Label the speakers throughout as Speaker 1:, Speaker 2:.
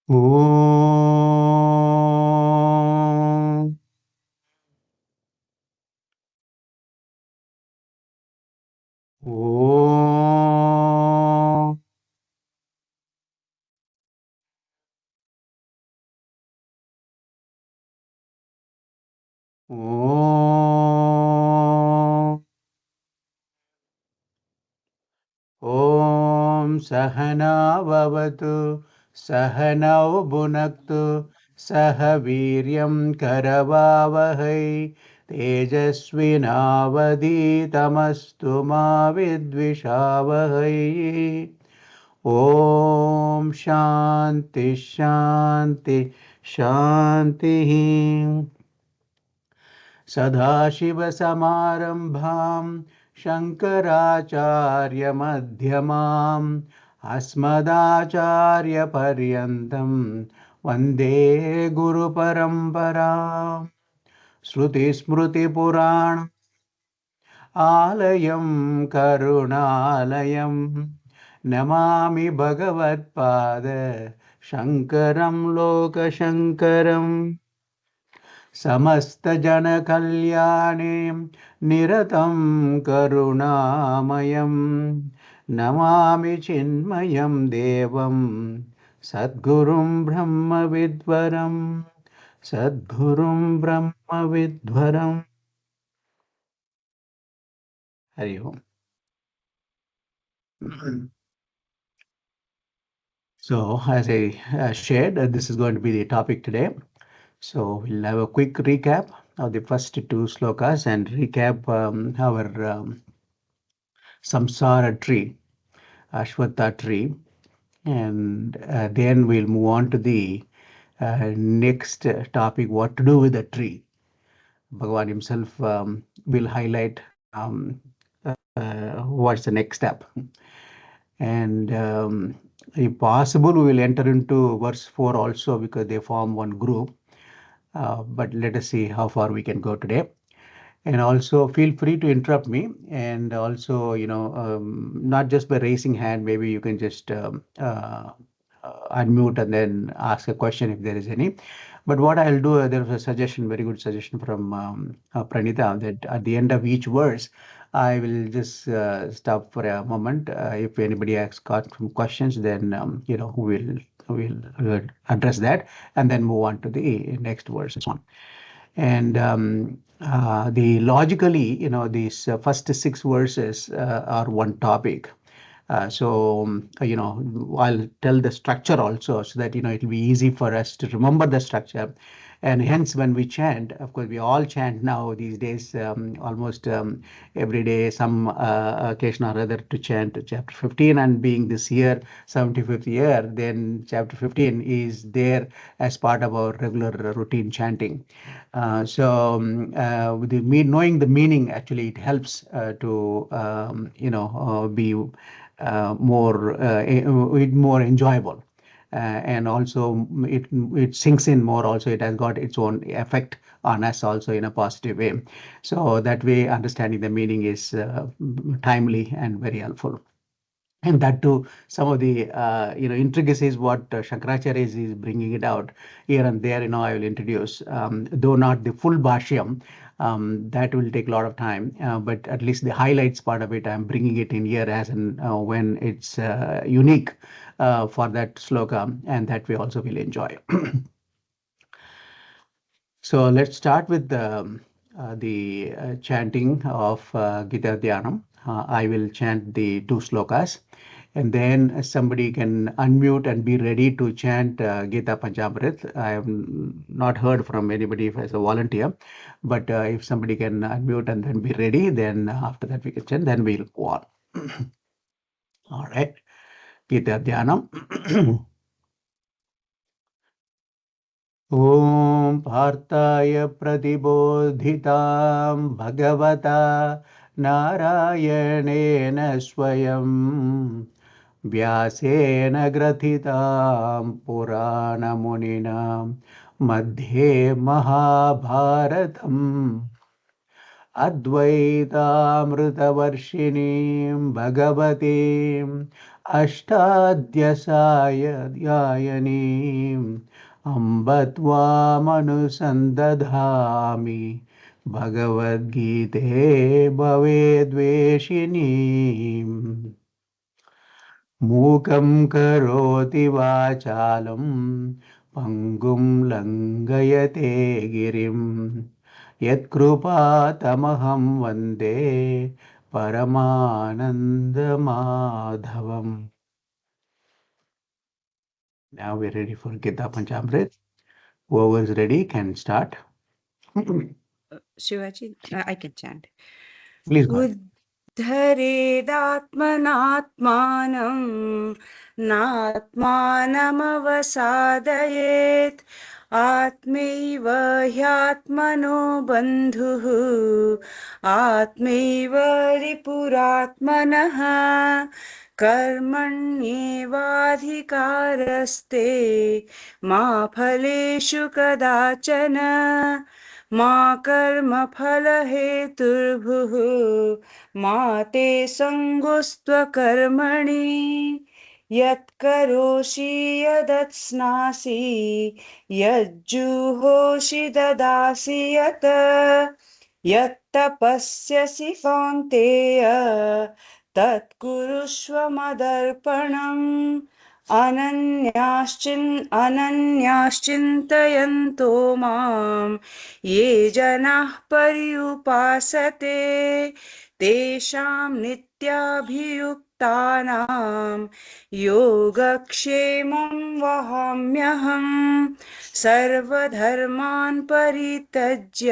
Speaker 1: Om. Om. Om. Om Sahana Vavatu Sahanau Bhunaktu Saha Viryam Karavavahai Tejasvinavaditamastu ma vidvishavahai. Om Shanti Shanti Shanti. सदाशिवसमारम्भां शङ्कराचार्यमध्यमाम् अस्मदाचार्यपर्यन्तं वन्दे गुरुपरम्पराम् श्रुतिस्मृतिपुराण आलयं करुणालयं नमामि भगवत्पाद शङ्करं लोकशङ्करम् समस्तजनकल्याणे निरतं करुणामयं नमामि चिन्मयं देवं सद्गुरुं ब्रह्मविद्वरं सद्गुरुं ब्रह्मविद्वरम्. हरि ओम. So, as I shared, this is going to be the topic today. So, we'll have a quick recap of the first two slokas and recap our samsara tree, Ashwatha tree, and then we'll move on to the next topic, what to do with the tree. Bhagavan himself will highlight what's the next step. And if possible, we will enter into verse 4 also because they form one group. But let us see how far we can go today. And also feel free to interrupt me. And also, not just by raising hand, maybe you can just unmute and then ask a question if there is any. But what I'll do, there was a suggestion, very good suggestion from Pranita, that at the end of each verse, I will just stop for a moment. If anybody has got some questions, then we'll address that and then move on to the next verse. And the logically, these first six verses are one topic. I'll tell the structure also so that, it'll be easy for us to remember the structure. And hence, when we chant, of course, we all chant now these days, almost every day, some occasion or other to chant chapter 15. And being this year, 75th year, then chapter 15 is there as part of our regular routine chanting. With knowing the meaning, actually, it helps to, be more enjoyable. And also it sinks in more. Also, it has got its own effect on us also in a positive way. So that way, understanding the meaning is timely and very helpful. And that too, some of the intricacies what Shankaracharya is bringing it out here and there. I will introduce, though not the full bhashyam. That will take a lot of time, but at least the highlights part of it, I'm bringing it in here as an when it's unique for that sloka, and that we also will enjoy. So let's start with the chanting of Gita Dhyanam. I will chant the two slokas, and then somebody can unmute and be ready to chant Gita Panchamrit. I have not heard from anybody as a volunteer, but if somebody can unmute and then be ready, then after that we can chant, then we'll go on. All right. Gita Dhyanam. ॐ पार्थाय प्रतिबोधितां भगवता नारायणेन स्वयं व्यासेन ग्रथितां पुराणमुनिना मध्ये महाभारतम् Advaitaamritavarshiniim Bhagavatim Ashtadhyasayadhyayaniim Amba Tvamanusandaddhami Bhagavad Gite Bhavedveshinim Mukam karoti vachalam pangum langayate girim yat krupa tamaham vande paramananda madhavam. Now we're ready for Gita Panchamrit. Whoever is ready can start.
Speaker 2: Shivaji, I can chant.
Speaker 1: Please go ahead.
Speaker 2: उद्धरेदात्मनात्मानं नात्मानमवसादयेत् आत्मैव ह्यात्मनो बन्धुः आत्मैव रिपुरात्मनः कर्मण्येवाधिकारस्ते मा फलेषु कदाचन मा कर्मफलहेतुर्भुः मा ते सङ्गोऽस्त्वकर्मणि यत्करोषि यदत्स्नासि यज्जुहोषि ददासि यत् यत्तपस्यसि कौन्तेय तत्कुरुष्व मदर्पणम् अनन्याश्चिन्तयन्तो माम् ये जनाः पर्युपासते तेषां नित्याभियुक्तानां योगक्षेमं वहाम्यहम् सर्वधर्मान् परित्यज्य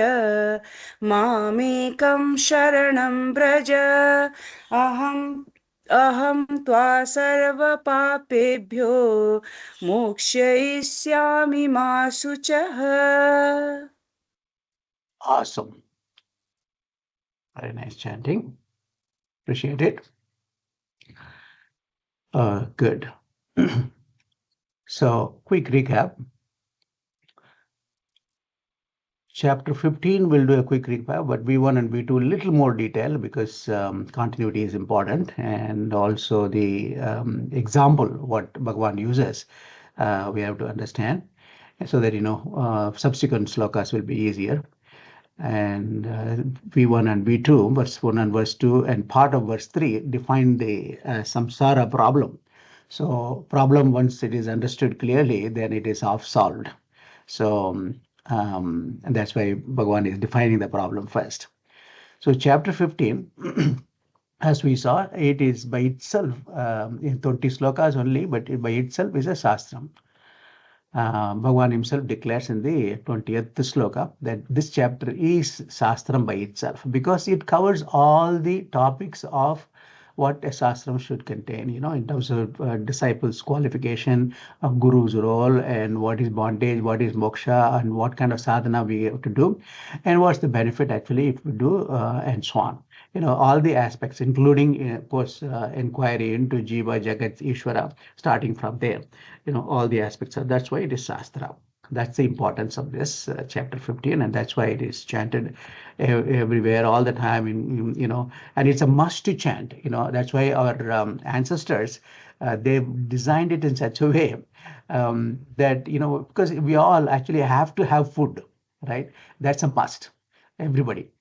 Speaker 2: मामेकं शरणं व्रज अहं त्वा सर्वपापेभ्यो मोक्षयिष्यामि मा शुचः.
Speaker 1: Awesome. Very nice chanting. Appreciate it. Good. So, quick recap. Chapter 15, we'll do a quick recap, but V1 and V2 a little more detail because continuity is important, and also the example what Bhagavan uses, we have to understand, so that subsequent slokas will be easier. And V1 and V2, verse 1 and verse 2, and part of verse 3 define the samsara problem. So problem, once it is understood clearly, then it is half solved. So and that's why Bhagavan is defining the problem first. So chapter 15, as we saw, it is by itself, in 20 slokas only, but it by itself is a shastram. Bhagavan himself declares in the 20th sloka that this chapter is shastram by itself because it covers all the topics of what a shastram should contain, in terms of disciples' qualification, of guru's role, and what is bondage, what is moksha, and what kind of sadhana we have to do, and what's the benefit actually if we do, and so on. All the aspects, including, of course, inquiry into Jiva, Jagat, Ishvara, starting from there. All the aspects of that's why it is Shastra. That's the importance of this chapter 15, and that's why it is chanted everywhere all the time. And it's a must to chant. That's why our ancestors they've designed it in such a way that because we all actually have to have food, right? That's a must, everybody.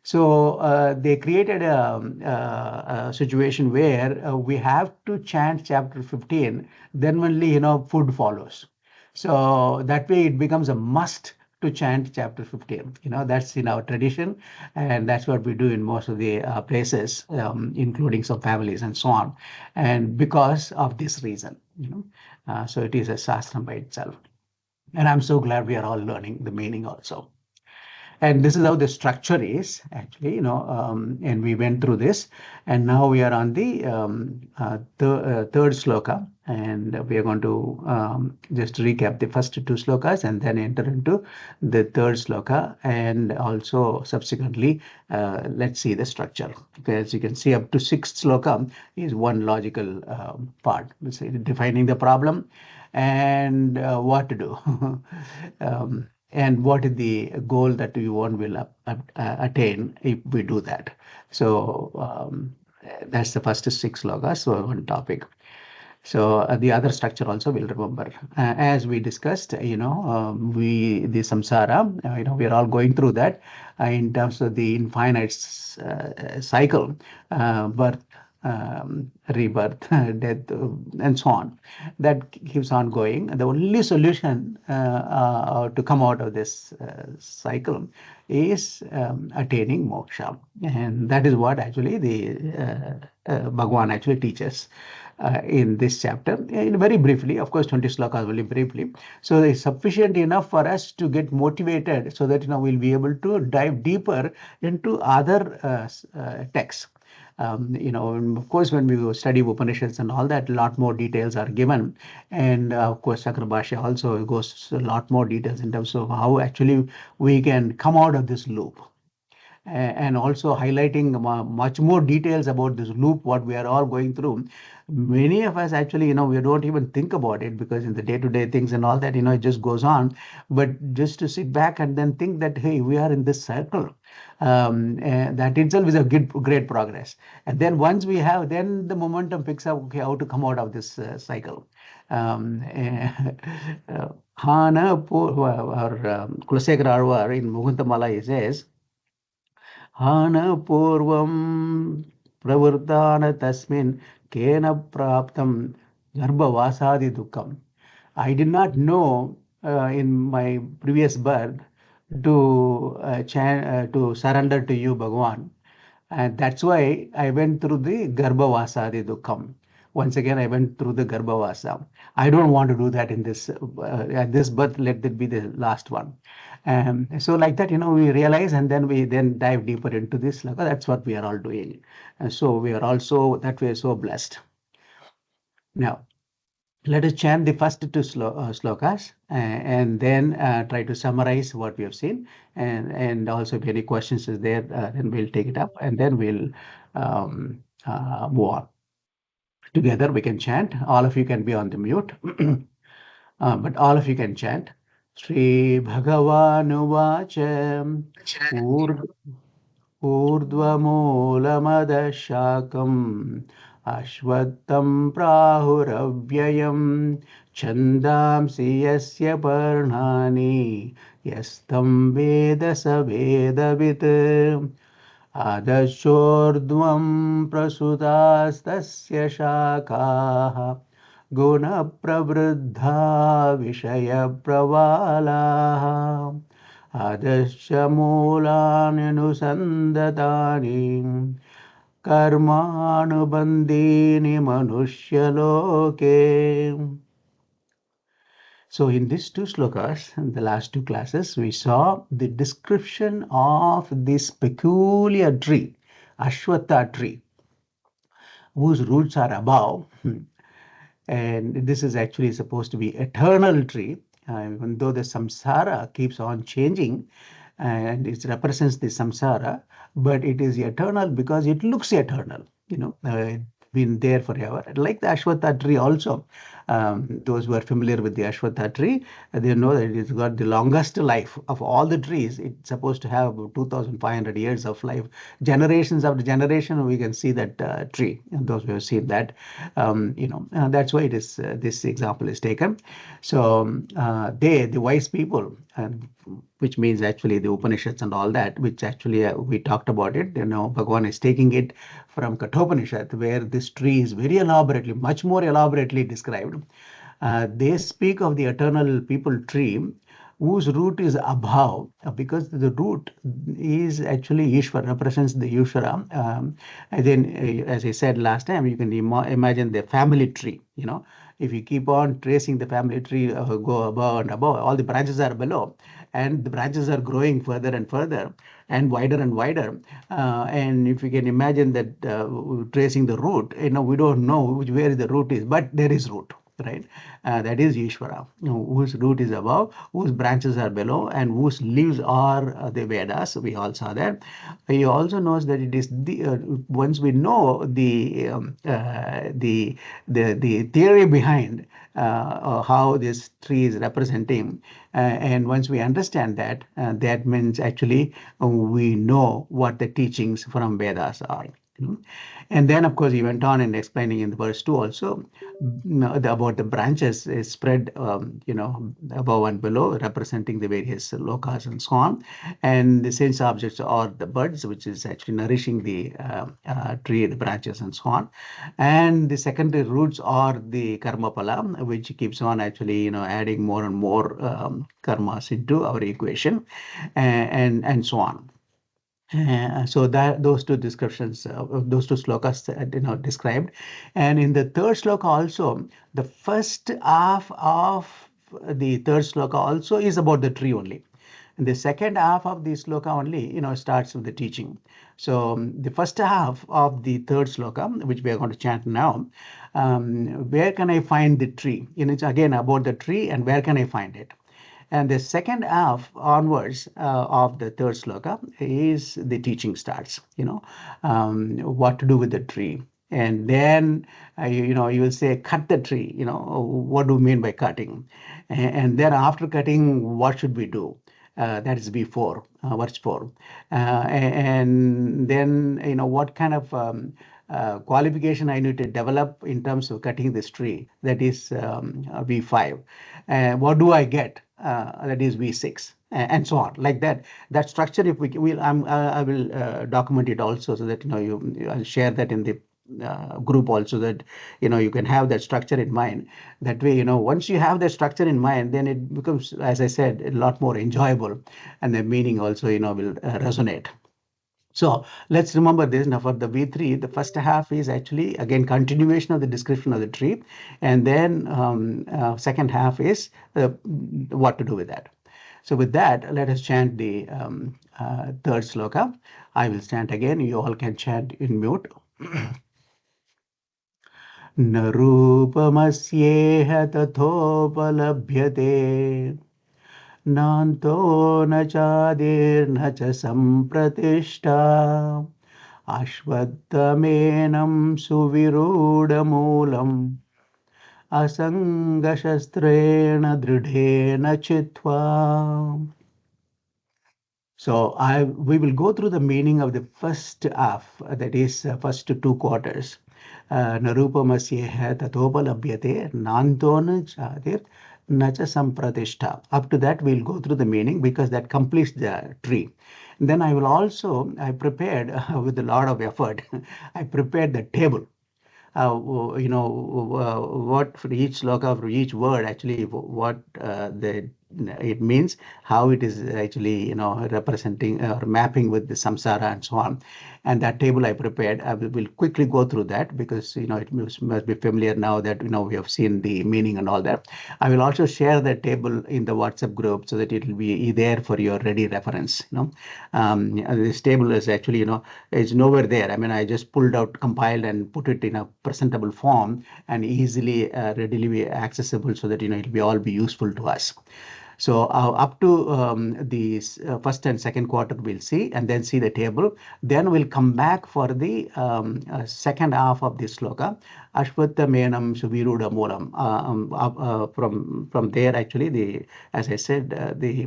Speaker 1: So they created a situation where we have to chant chapter 15, then only food follows. So that way it becomes a must to chant chapter 15. That's in our tradition, and that's what we do in most of the places, including some families and so on. And because of this reason, so it is a shastra by itself. And I'm so glad we are all learning the meaning also. And this is how the structure is actually, and we went through this, and now we are on the third sloka, and we are going to just recap the first two slokas and then enter into the third sloka, and also subsequently let's see the structure. Okay, as you can see, up to sixth sloka is one logical part, defining the problem and what to do. and what is the goal that we want will attain if we do that. So that's the first six slokas, so one topic. So the other structure also will remember. As we discussed, the samsara, we are all going through that in terms of the infinite cycle, birth, rebirth, death, and so on. That keeps on going. The only solution to come out of this cycle is attaining moksha, and that is what actually the Bhagwan actually teaches in this chapter. In very briefly, of course, 20 slokas very briefly. So it's sufficient enough for us to get motivated, so that we'll be able to dive deeper into other texts. Of course, when we study Upanishads and all that, a lot more details are given. And of course, Chakrabhashya also goes a lot more details in terms of how actually we can come out of this loop, and also highlighting much more details about this loop, what we are all going through. Many of us actually, we don't even think about it, because in the day-to-day things and all that, it just goes on. But just to sit back and then think that, hey, we are in this circle, that itself is a great progress. And then once we have, then the momentum picks up, okay, how to come out of this cycle. Hana, or Kulasekara Alvar in Muguntamala, he says, Hana pravurtana tasmin kena praptam garbhavasadi dukkam. I did not know in my previous birth to surrender to you, Bhagavan. And that's why I went through the Garbhavasadi Dukkam. Once again, I went through the Garbhavasa. I don't want to do that in this birth. Let it be the last one. So like that, we realize, and then we then dive deeper into this. Like, that's what we are all doing. And so we are also that way so blessed. Now, let us chant the first two slokas, and then try to summarize what we have seen. And also, if any questions is there, then we'll take it up, and then we'll move on. Together we can chant. All of you can be on the mute, but all of you can chant. Sri Bhagavanuvacha ऊर्ध्वमूलमदशाकम् अश्वत्थं प्राहुरव्ययं छन्दांसि यस्य पर्णानि यस्तं वेद स वेदवित् अधश्चोर्ध्वं प्रसुतास्तस्य शाखाः गुणप्रवृद्धा विषयप्रवालाः अधश्च मूलान्यनुसन्दतानि कर्मानुबन्धीनि मनुष्यलोके. So in these two slokas, in the last two classes, we saw the description of this peculiar tree, Ashwatha tree, whose roots are above. And this is actually supposed to be eternal tree, even though the samsara keeps on changing, and it represents the samsara, but it is eternal because it looks eternal. Been there forever. Like the Ashwatha tree also. Those who are familiar with the Ashwatha tree, they know that it's got the longest life of all the trees. It's supposed to have 2,500 years of life. Generations after generation, we can see that tree. And those who have seen that, that's why it is this example is taken. So the wise people, which means actually the Upanishads and all that, which actually we talked about it. Bhagavan is taking it from Kathopanishad, where this tree is very elaborately, much more elaborately described. They speak of the eternal people tree, whose root is above, because the root is actually Ishvara, represents the Ishvara. And then, as I said last time, you can imagine the family tree. If you keep on tracing the family tree, go above and above, all the branches are below, and the branches are growing further and further and wider. And if you can imagine that tracing the root, we don't know where the root is, but there is root. right? That is Ishvara, whose root is above, whose branches are below, and whose leaves are the Vedas. We all saw that. He also knows that it is the once we know the theory behind how this tree is representing, and once we understand that, that means actually we know what the teachings from Vedas are. And then, of course, he went on and explaining in the verse 2 also about the branches is spread, above and below, representing the various lokas and so on. And the sense objects are the buds, which is actually nourishing the tree, the branches, and so on. And the secondary roots are the karma pala, which keeps on actually, adding more and more karmas into our equation, and so on. So that those two descriptions, those two slokas, described, and in the third sloka also, the first half of the third sloka also is about the tree only, and the second half of the sloka only, starts with the teaching. So the first half of the third sloka, which we are going to chant now, where can I find the tree? It's again about the tree and where can I find it. And the second half onwards of the third sloka is the teaching starts, what to do with the tree. And then, you will say, cut the tree, what do you mean by cutting? And then after cutting, what should we do? That is before, verse 4. And then, what kind of qualification I need to develop in terms of cutting this tree, that is V5. What do I get? That is V6, and so on, like that. That structure, if we will, I will document it also, so that I'll share that in the group also, that you can have that structure in mind. That way, once you have that structure in mind, then it becomes, as I said, a lot more enjoyable, and the meaning also will resonate. So let's remember this. Now for the V3, the first half is actually again continuation of the description of the tree, and then second half is what to do with that. So with that, let us chant the third sloka. I will chant again. You all can chant in mute. न रूपमस्येह तथोपलभ्यते नान्तो न चादिर्न च सम्प्रतिष्ठा अश्वत्थमेनं सुविरूढमूलम् असङ्गशस्त्रेण दृढेन चित्वा. So we will go through the meaning of the first half, that is first two quarters. Narupamasyeha tatopalabhyate nantona chadir nacha sampratishtha. Up to that, we'll go through the meaning because that completes the tree. And then I prepared with a lot of effort, I prepared the table. What for each sloka, for each word, actually, what it means, how it is actually, representing or mapping with the samsara and so on. And that table I prepared, I will quickly go through that because, it must be familiar now that, we have seen the meaning and all that. I will also share that table in the WhatsApp group so that it will be there for your ready reference. This table is actually, it's nowhere there. I mean, I just pulled out, compiled, and put it in a presentable form and easily, readily accessible so that, it will all be useful to us. So up to the first and second quarter, we'll see, and then see the table. Then we'll come back for the second half of this sloka, Ashwatha Menam Suviruda Moolam. From there, actually, as I said, the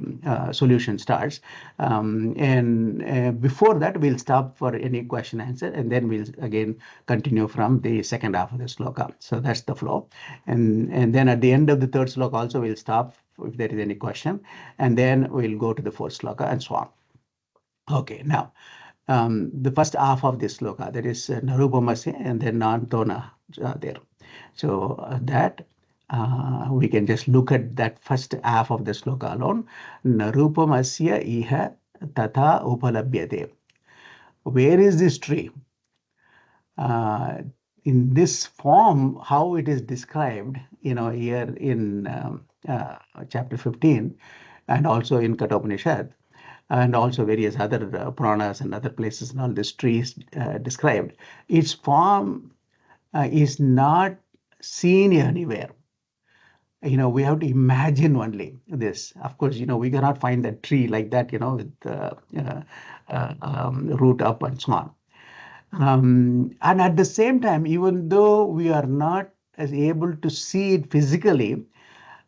Speaker 1: solution starts. And before that, we'll stop for any question answer, and then we'll again continue from the second half of the sloka. So that's the flow. And then at the end of the third sloka also, we'll stop if there is any question, and then we'll go to the fourth sloka and so on. Okay, now the first half of this sloka, that is Narupamase and then Nantona there. So that we can just look at that first half of the sloka alone. Narupamasya iha tata upalabhyate. Where is this tree? In this form, how it is described, here in chapter 15, and also in Kathopanishad, and also various other Puranas and other places, and all these trees described. Its form is not seen anywhere. we have to imagine only this. Of course, we cannot find that tree like that, with root up and so on. And at the same time, even though we are not as able to see it physically,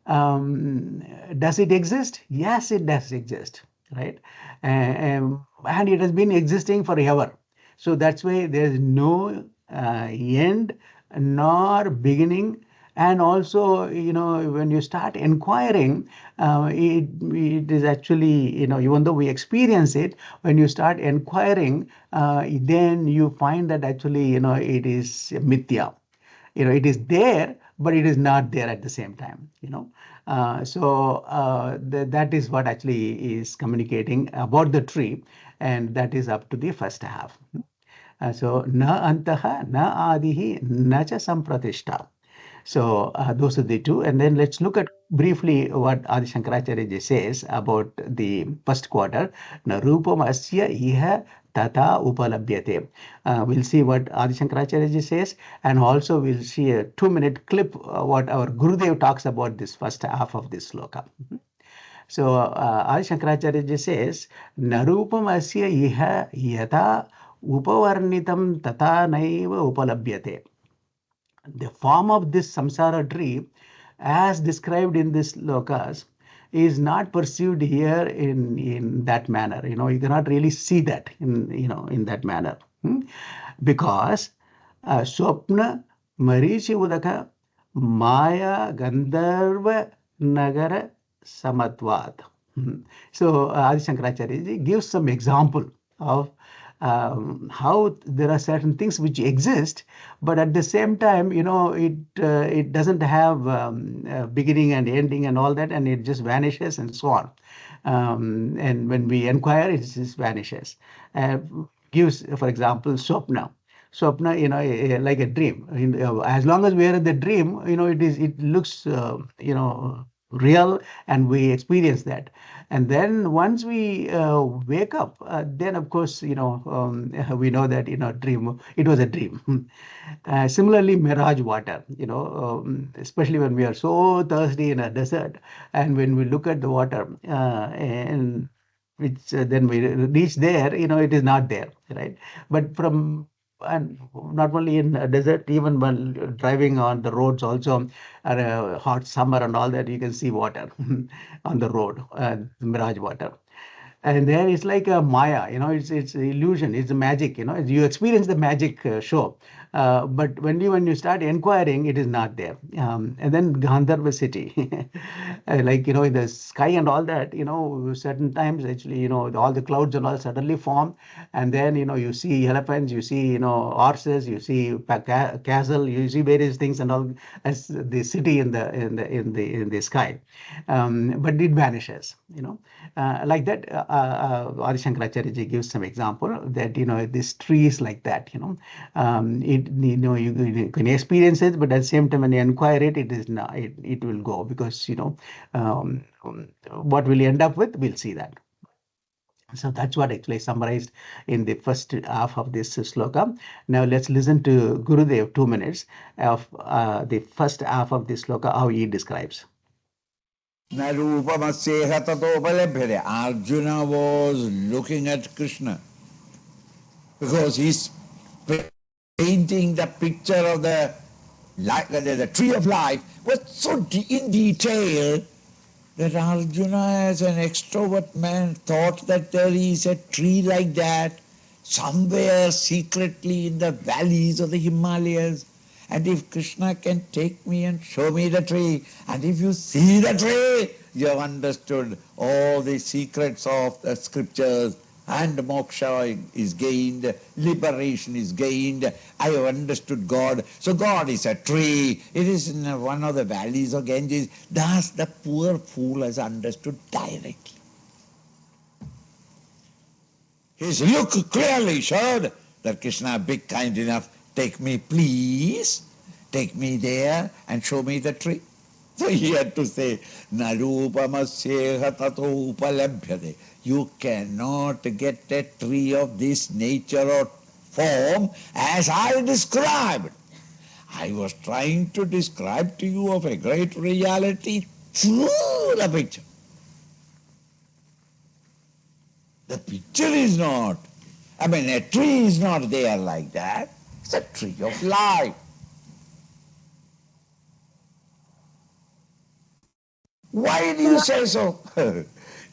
Speaker 1: does it exist? Yes, it does exist, right? And it has been existing forever. So that's why there's no end nor beginning. And also, when you start inquiring, it is actually, even though we experience it, when you start inquiring, then you find that actually, it is mithya. It is there, but it is not there at the same time. That is what actually is communicating about the tree, and that is up to the first half. So na antaha, na adihi, na cha sampratishta. So those are the two. And then let's look at briefly what Adi Shankaracharya ji says about the first quarter. Na rupam asya iha tata upalabhyate. We'll see what Adi Shankaracharya ji says, and also we'll see a 2-minute clip what our Gurudev talks about this first half of this sloka. So Adi Shankaracharya ji says, Narupam asya iha yata upavarnitam tata naiva upalabhyate. The form of this samsara tree, as described in this lokas, is not perceived here in that manner. You cannot really see that in that manner. Because Swapna Marichi Udaka Maya Gandharva Nagara Samatvat. So Adi Shankaracharya ji gives some example of how there are certain things which exist, but at the same time, it doesn't have beginning and ending and all that, and it just vanishes and so on. And when we inquire, it just vanishes. Gives, for example, Swapna. Swapna, like a dream. As long as we are in the dream, it looks, real, and we experience that. And then once we wake up, then of course, we know that, dream, it was a dream. Similarly, mirage water, especially when we are so thirsty in a desert, and when we look at the water, and which then we reach there, it is not there, right? But and not only in a desert, even while driving on the roads also, at a hot summer and all that, you can see water on the road, mirage water. And there it's like a Maya, it's illusion, it's a magic, you experience the magic show. But when you start inquiring, it is not there. And then Gandharva city, like, in the sky and all that, certain times actually, all the clouds and all suddenly form. And then, you see elephants, you see, horses, you see castle, you see various things and all as the city in the sky. But it vanishes, like that. Adi Shankaracharya ji gives some example that, this tree is like that, you can experience it, but at the same time when you inquire it, it is not, it will go, because, what will you end up with, we'll see that. So that's what actually summarized in the first half of this sloka. Now let's listen to Gurudev 2 minutes of the first half of this sloka, how he describes.
Speaker 3: Arjuna was looking at Krishna because he's painting the picture of the tree of life was so in detail that Arjuna, as an extrovert man, thought that there is a tree like that somewhere secretly in the valleys of the Himalayas. And if Krishna can take me and show me the tree, and if you see the tree, you have understood all the secrets of the scriptures, and moksha is gained, liberation is gained. I have understood God. So God is a tree. It is in one of the valleys of Ganges. Thus the poor fool has understood directly. His look clearly showed that Krishna, be kind enough, take me, please, take me there and show me the tree. So he had to say, Narupamasyeha tato upalabhyate. You cannot get a tree of this nature or form as I described. I was trying to describe to you of a great reality through the picture. The picture is not, a tree is not there like that. It's a tree of life. Why do you say so?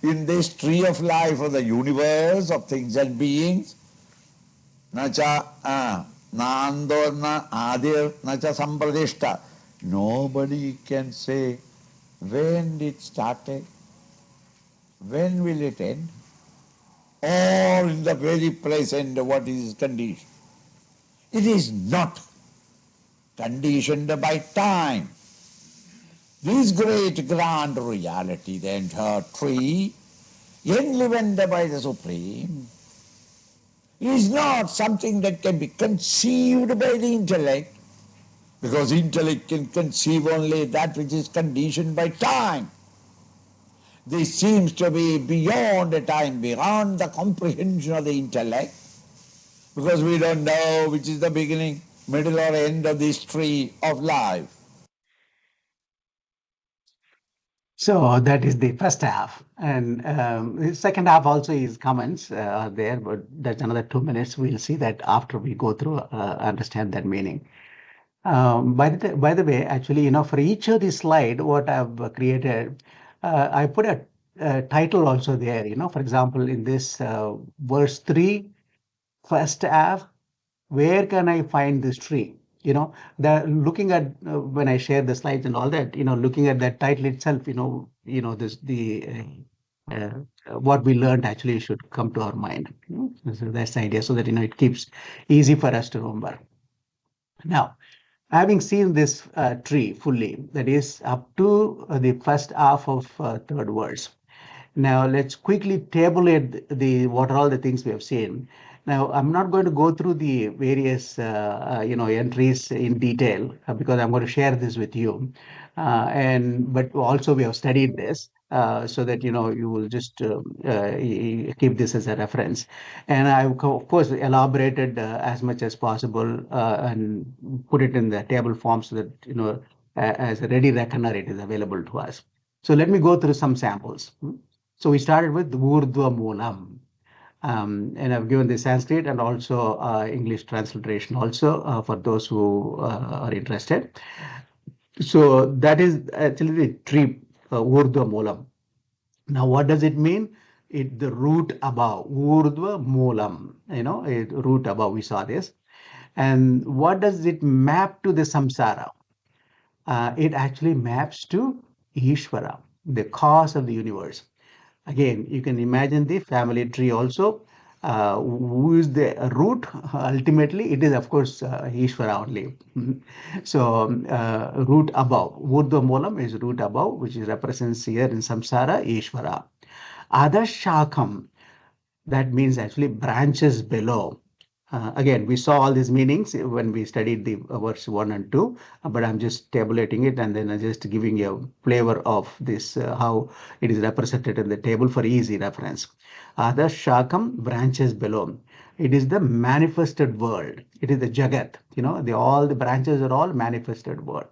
Speaker 3: In this tree of life of the universe, of things and beings, nacha nando na adir nacha sampradishta. Nobody can say when it started, when will it end, or in the very present what is condition. It is not conditioned by time. This great grand reality, the entire tree, enlivened by the Supreme, is not something that can be conceived by the intellect, because intellect can conceive only that which is conditioned by time. This seems to be beyond the time, beyond the comprehension of the intellect, because we don't know which is the beginning, middle or end of this tree of life.
Speaker 1: So that is the first half, and the second half also is comments are there, but that's another 2 minutes. We'll see that after we go through, understand that meaning. By the way, actually, for each of the slide, what I've created, I put a title also there. For example, in this verse 3, first half, where can I find this tree? Looking at when I share the slides and all that, looking at that title itself, this what we learned actually should come to our mind. So that's the idea, so that it keeps easy for us to remember. Now, having seen this tree fully, that is up to the first half of third verse. Now let's quickly tabulate the what are all the things we have seen. Now I'm not going to go through the various entries in detail because I'm going to share this with you, but also we have studied this so that you will just keep this as a reference. And I of course elaborated as much as possible and put it in the table form so that as a ready reckoner it is available to us. So let me go through some samples. So we started with Urdhva Moolam. And I've given the Sanskrit and also English transliteration also for those who are interested. So that is actually the tree, Urdhva Moolam. Now, what does it mean? The root above, Urdhva Moolam, root above, we saw this. And what does it map to the samsara? It actually maps to Ishvara, the cause of the universe. Again, you can imagine the family tree also. Who is the root? Ultimately, it is of course Ishvara only. So root above, Urdhva Moolam is root above, which is represents here in samsara Ishvara. Adashakam, that means actually branches below. Again, we saw all these meanings when we studied the verse 1 and 2, but I'm just tabulating it and then I'm just giving you a flavor of this, how it is represented in the table for easy reference. Other Shakam, branches below. It is the manifested world. It is the Jagat. All the branches are all manifested world.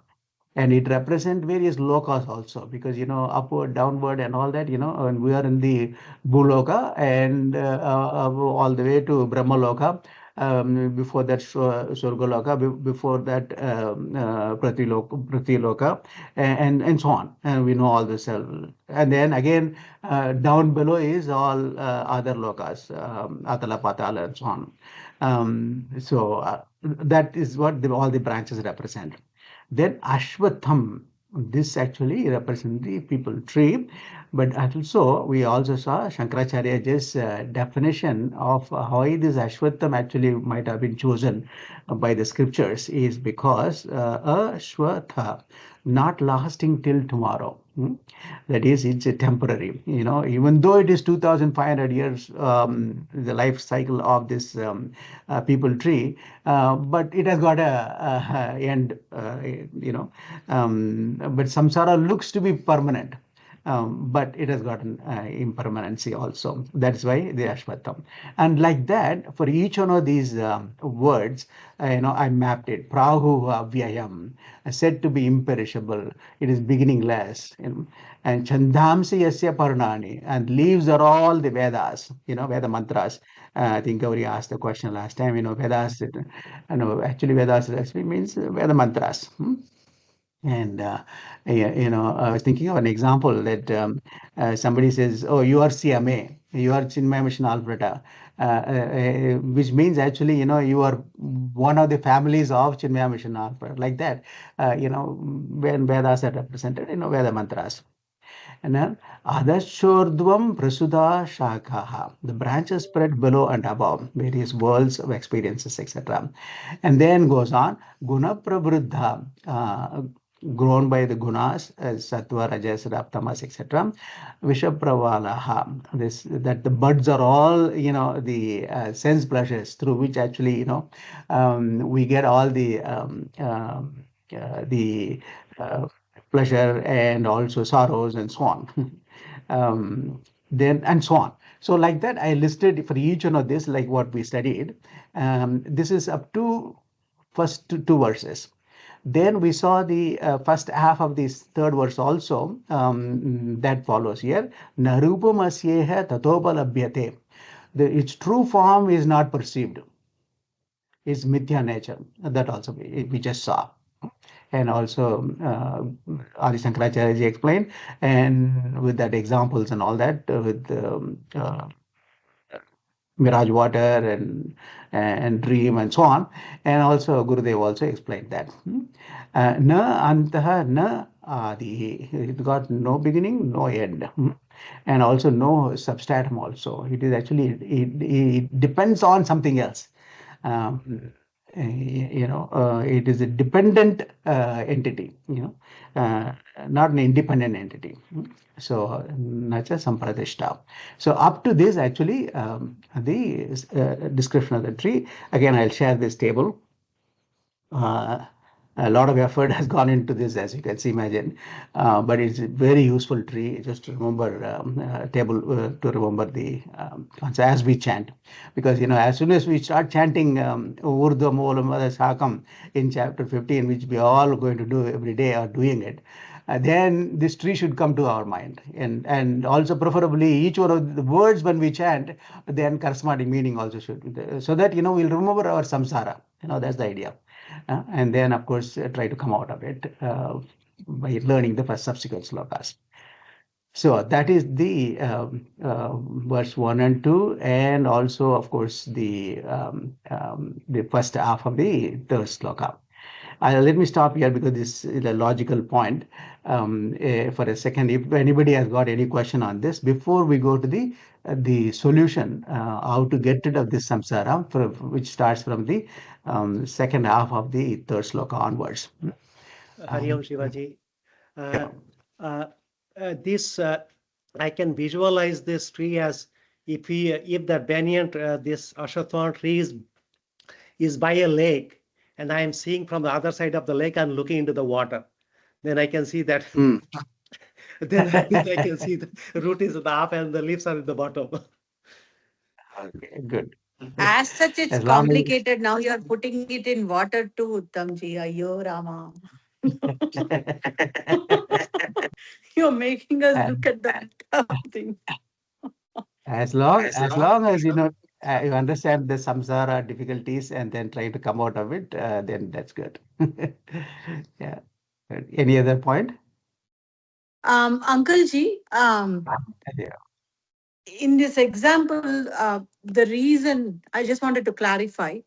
Speaker 1: And it represent various lokas also, because upward, downward, and all that. And we are in the Bhuloka and all the way to Brahmaloka. Before that, Swargaloka. Before that, Pratiloka, and so on. And we know all this. And then again, down below is all other lokas, Atala, Patala, and so on. So that is what all the branches represent. Then Ashwatham, this actually represents the people tree, but also we also saw Shankaracharya's definition of how this Ashwatham actually might have been chosen by the scriptures is because Ashwatha, not lasting till tomorrow. That is, it's a temporary. Even though it is 2,500 years, the life cycle of this people tree, but it has got a end. But samsara looks to be permanent. but it has gotten impermanency also. That's why the Ashwatam. And like that, for each one of these words, I mapped it. Prahu Avyayam, said to be imperishable. It is beginningless. And Chandamsi Yasya Parnani, and leaves are all the Vedas, Veda mantras. I think Gauri asked the question last time, Vedas, actually Vedas actually means Veda mantras. And yeah, I was thinking of an example that somebody says, "Oh, you are CMA, you are Chinmaya Mission Alberta," which means actually, you are one of the families of Chinmaya Mission Alberta, like that. When Vedas are represented, Veda mantras. And then Adashordvam Prasudha Shakaha. The branches spread below and above, various worlds of experiences, etc. And then goes on, Guna Prabruddha, grown by the gunas, Sattva, Rajas, Tamas, etc. Vishapravalaha, this that the buds are all, the sense pleasures through which actually, we get all the uh, pleasure and also sorrows and so on. Then and so on. So like that, I listed for each one of this, like what we studied. This is up to first two verses. Then we saw the first half of this third verse also, that follows here. Narupamasyeha tatopalabhyate. Its true form is not perceived. It's mithya nature. That also we just saw. And also Adi Shankaracharya ji explained, and with that examples and all that, with mirage water and dream and so on. And also Gurudev also explained that. Na antaha na adi. It got no beginning, no end. And also no substratum also. It is actually, it depends on something else. It is a dependent entity, not an independent entity. So, nacha sampradishta. So, up to this, actually, the description of the tree. Again, I'll share this table. A lot of effort has gone into this, as you can see, imagine. But it's a very useful tree, just to remember, table to remember the concept as we chant. Because, as soon as we start chanting Urdhva Moolam Sakam in chapter 15, which we are all going to do every day or doing it, then this tree should come to our mind. And also preferably each one of the words when we chant, then corresponding meaning also should. So that, we'll remember our samsara. That's the idea. And then, of course, try to come out of it by learning the first subsequent slokas. So that is the verse 1 and 2, and also, of course, the first half of the third sloka. Let me stop here because this is a logical point for a second. If anybody has got any question on this, before we go to the solution, how to get rid of this samsara, which starts from the second half of the third sloka onwards.
Speaker 4: Hari Om Shivaji. This I can visualize this tree as if the banyan, this ashwatthana tree is by a lake, and I am seeing from the other side of the lake and looking into the water. Then I can see that. Then I can see the root is at the top and the leaves are at the bottom.
Speaker 1: Okay, good.
Speaker 5: As such, it's
Speaker 1: As long as
Speaker 5: complicated. Now you're putting it in water too, Uttamji. Ayyo Rama. You're making us look at that thing.
Speaker 1: as long as you understand the samsara difficulties and then try to come out of it, then that's good. Yeah. Any other point?
Speaker 5: Uncle Ji,
Speaker 1: Yeah.
Speaker 5: in this example, the reason I just wanted to clarify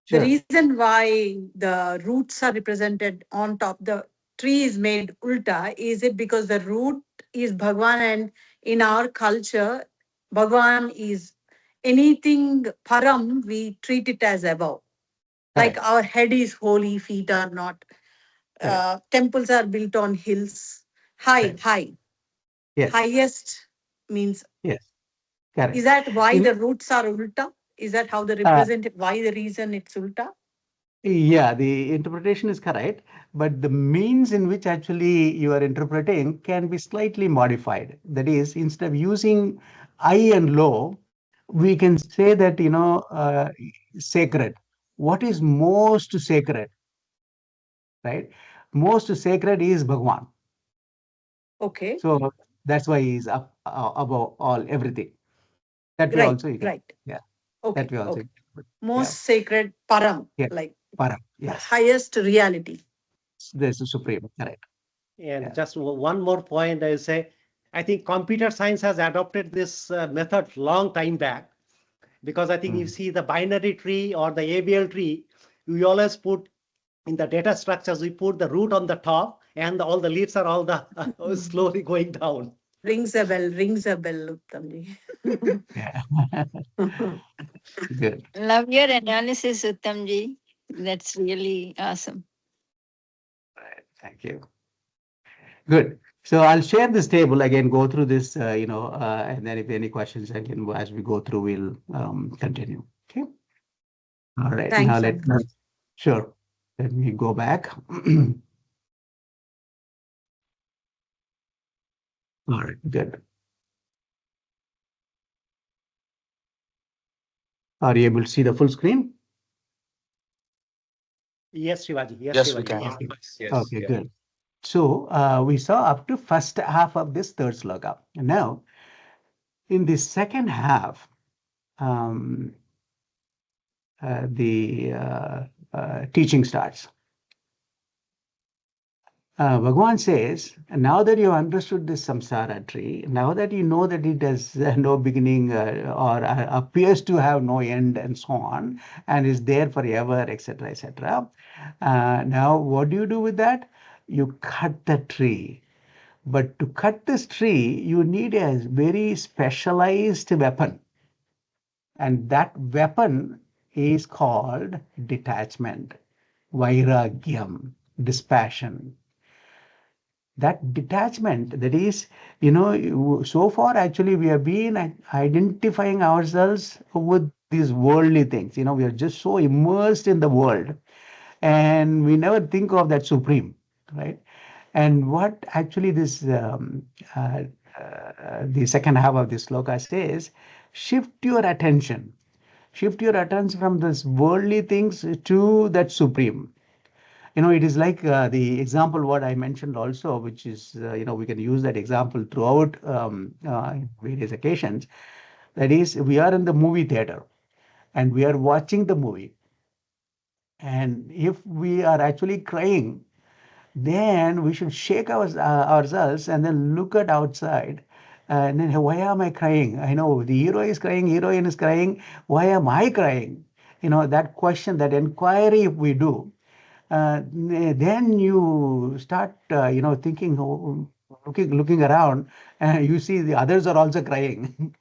Speaker 5: the
Speaker 1: Sure.
Speaker 5: reason why the roots are represented on top, the tree is made ulta, is it because the root is Bhagwan, and in our culture, Bhagwan is anything param, we treat it as above. Like
Speaker 1: Correct.
Speaker 5: our head is holy, feet are not.
Speaker 1: Correct.
Speaker 5: Temples are built on hills. High,
Speaker 1: Correct.
Speaker 5: high.
Speaker 1: Yes.
Speaker 5: Highest means,
Speaker 1: Yes. Correct.
Speaker 5: is that why
Speaker 1: In,
Speaker 5: the roots are ulta? Is that how they represent it? Why the reason it's ulta?
Speaker 1: Yeah, the interpretation is correct, but the means in which actually you are interpreting can be slightly modified. That is, instead of using high and low, we can say that, sacred. What is most sacred, right? Most sacred is Bhagwan.
Speaker 5: Okay.
Speaker 1: So that's why he is up above all everything. That way
Speaker 5: Right.
Speaker 1: also you can,
Speaker 5: Right.
Speaker 1: yeah, that
Speaker 5: Okay.
Speaker 1: way also,
Speaker 5: Okay.
Speaker 1: yeah,
Speaker 5: Most sacred param,
Speaker 1: yeah,
Speaker 5: like
Speaker 1: para,
Speaker 5: the
Speaker 1: yes,
Speaker 5: highest reality.
Speaker 1: this is supreme, correct.
Speaker 4: And
Speaker 1: Yeah.
Speaker 4: just one more point, I say, I think computer science has adopted this method long time back, because I think you
Speaker 1: Mm.
Speaker 4: see the binary tree or the ABL tree, we always put in the data structures, we put the root on the top and all the leaves are all the slowly going down.
Speaker 5: Rings a bell, Uttamji.
Speaker 1: Yeah. Good.
Speaker 6: Love your analysis, Uttamji. That's really awesome.
Speaker 1: Thank you. Good. So I'll share this table again, go through this, and then if any questions, again, as we go through, we'll continue. Okay. All right. Now
Speaker 5: Thanks, Uncle.
Speaker 1: sure. Let me go back. All right. Good. Are you able to see the full screen?
Speaker 4: Yes, Shivaji. Yes,
Speaker 7: Yes, we
Speaker 4: Shivaji.
Speaker 7: can.
Speaker 1: Okay.
Speaker 3: Yes.
Speaker 1: Okay,
Speaker 3: Yeah.
Speaker 1: good. So we saw up to first half of this third sloka. And now, in the second half, um, the teaching starts. Bhagavan says, now that you understood this samsara tree, now that you know that it has no beginning or appears to have no end and so on, and is there forever, etc., etc. Now, what do you do with that? You cut the tree. But to cut this tree, you need a very specialized weapon. And that weapon is called detachment, vairagyam, dispassion. That detachment, that is, so far actually we have been identifying ourselves with these worldly things. We are just so immersed in the world and we never think of that supreme, right? And what actually uh, the second half of this sloka says, shift your attention. Shift your attention from this worldly things to that supreme. It is like the example what I mentioned also, which is, we can use that example throughout various occasions. That is, we are in the movie theater and we are watching the movie. And if we are actually crying, then we should shake ourselves and then look at outside. And then, why am I crying? I know the hero is crying, heroine is crying. Why am I crying? That question, that inquiry, if we do, then you start, thinking, looking around, and you see the others are also crying.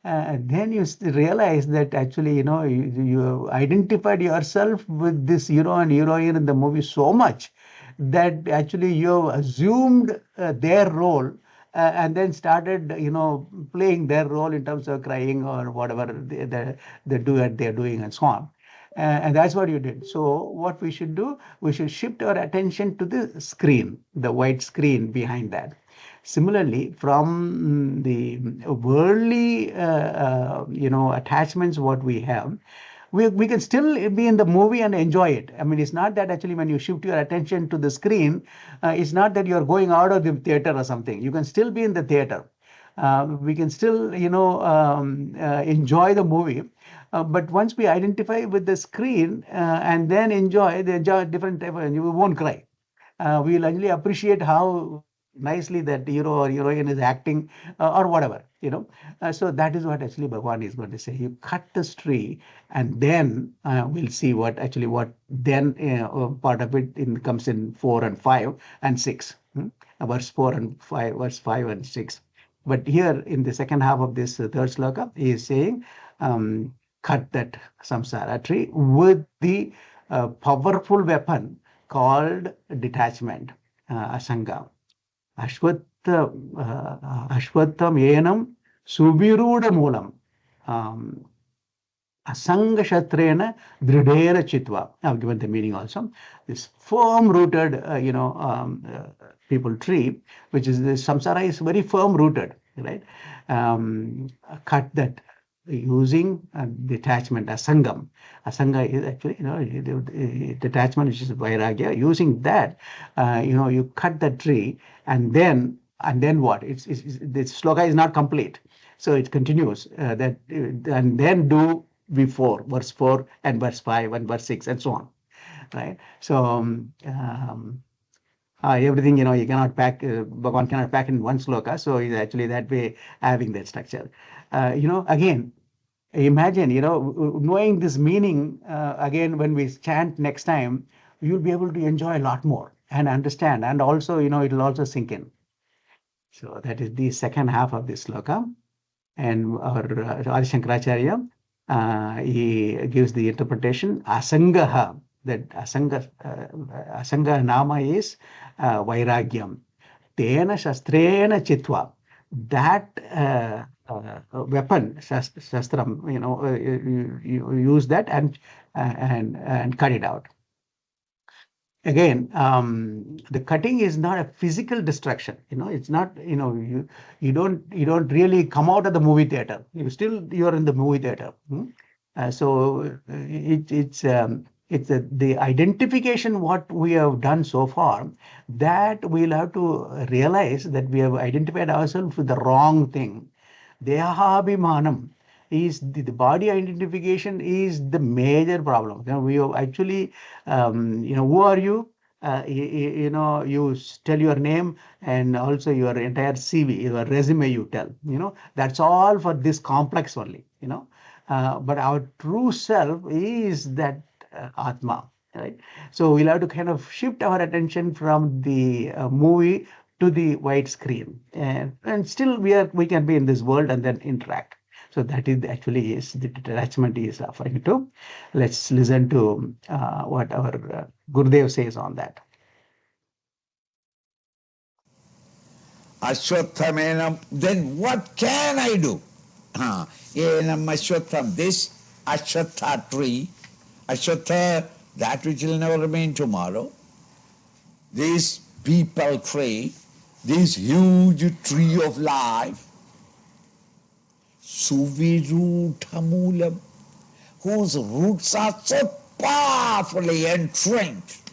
Speaker 1: Then you realize that actually, you identified yourself with this hero and heroine in the movie so much that actually you have assumed their role and then started, playing their role in terms of crying or whatever they do it, they're doing and so on. And that's what you did. So what we should do, we should shift our attention to the screen, the white screen behind that. Similarly, from the worldly, attachments, what we have, we can still be in the movie and enjoy it. I mean, it's not that actually when you shift your attention to the screen, it's not that you're going out of the theater or something. You can still be in the theater. We can still, enjoy the movie. But once we identify with the screen and then enjoy different type of, you won't cry. We'll only appreciate how nicely that hero or heroine is acting or whatever, so that is what actually Bhagwan is going to say. You cut this tree and then we'll see what then part of it comes in 4 and 5 and 6. Verse 4 and 5, verse 5 and 6. But here in the second half of this third sloka, he is saying, cut that samsara tree with the powerful weapon called detachment, asanga. Ashwattham enam subiruda moolam. Um, Asanga Shatrena Dridera Chitva. I've given the meaning also. This firm rooted, people tree, which is the samsara is very firm rooted, right? Cut that using detachment, asangam. Asanga is actually, detachment, which is vairagya. Using that, you cut the tree and then what? The sloka is not complete. So it continues that and then do before verse 4 and verse 5 and verse 6 and so on, right? So everything, you cannot pack, Bhagavan cannot pack in one sloka, so he's actually that way having that structure. Again, imagine, knowing this meaning, again, when we chant next time, you'll be able to enjoy a lot more and understand, and also, it'll also sink in. So that is the second half of this sloka. And our Adi Shankaracharya, he gives the interpretation asangaha, that asanga nama is vairagyam. Tena shastrena chitva. That weapon, shastram, you use that and cut it out. Again, the cutting is not a physical destruction. It's not. You don't really come out of the movie theater. You're in the movie theater. So it's the identification what we have done so far, that we'll have to realize that we have identified ourselves with the wrong thing. Dehabhimanam is the body identification is the major problem. We have actually, who are you? You tell your name and also your entire CV, your resume you tell. That's all for this complex only. But our true self is that Atma, right? So we'll have to kind of shift our attention from the movie to the white screen, and still we can be in this world and then interact. So that is actually is the detachment he is referring to. Let's listen to what our Gurudev says on that.
Speaker 3: Ashwatthamenam, then what can I do? Enam ashwatham, this ashwatha tree, ashwatha, that which will never remain tomorrow, this people tree, this huge tree of life, suviruthamulam, whose roots are so powerfully entrenched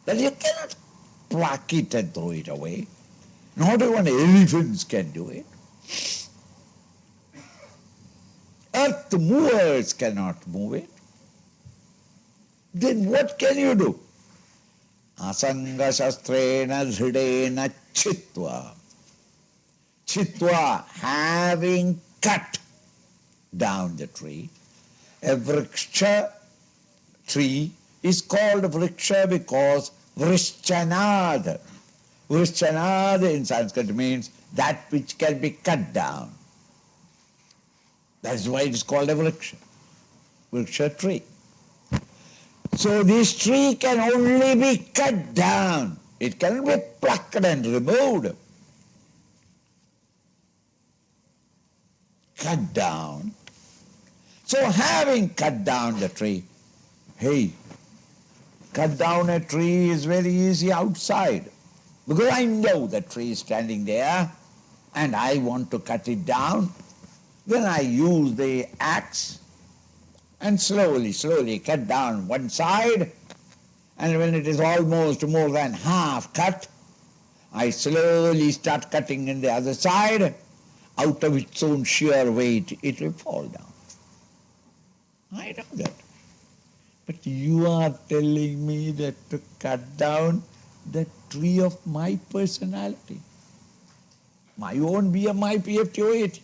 Speaker 3: that you cannot pluck it and throw it away. Not even elephants can do it. Earth movers cannot move it. Then what can you do? Asanga shastrena dhridena chitva. Chitva, having cut down the tree. A vriksha tree is called vriksha because vrishchanad. Vrishchanad in Sanskrit means that which can be cut down. That's why it is called a vriksha tree. So this tree can only be cut down. It cannot be plucked and removed. Cut down. So having cut down the tree, hey, cut down a tree is very easy outside. Because I know the tree is standing there and I want to cut it down. Then I use the axe and slowly cut down one side, and when it is almost more than half cut, I slowly start cutting in the other side. Out of its own sheer weight, it will fall down. I know that. But you are telling me that to cut down the tree of my personality, my own BMI, PFTO8,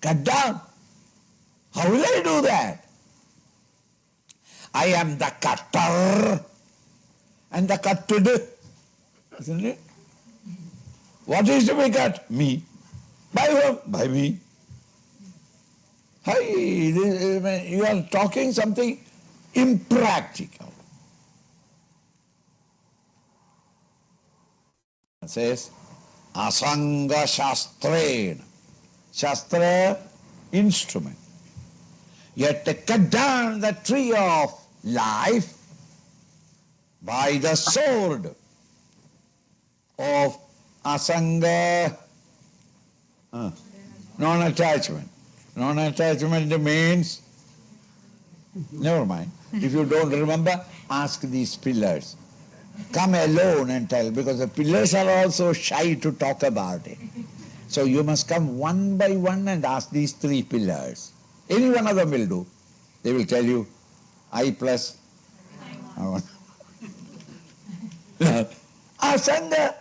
Speaker 3: cut down. How will I do that? I am the cutter and the cutted, isn't it? What is to be cut? Me. By whom? By me. Hi, you are talking something impractical. It says, Asanga Shastrena. Shastra, instrument. You have to cut down the tree of life by the sword of asanga, non-attachment. Non-attachment means, never mind. If you don't remember, ask these pillars. Come alone and tell, because the pillars are also shy to talk about it. So you must come one by one and ask these three pillars. Any one of them will do. They will tell you, I plus asanga.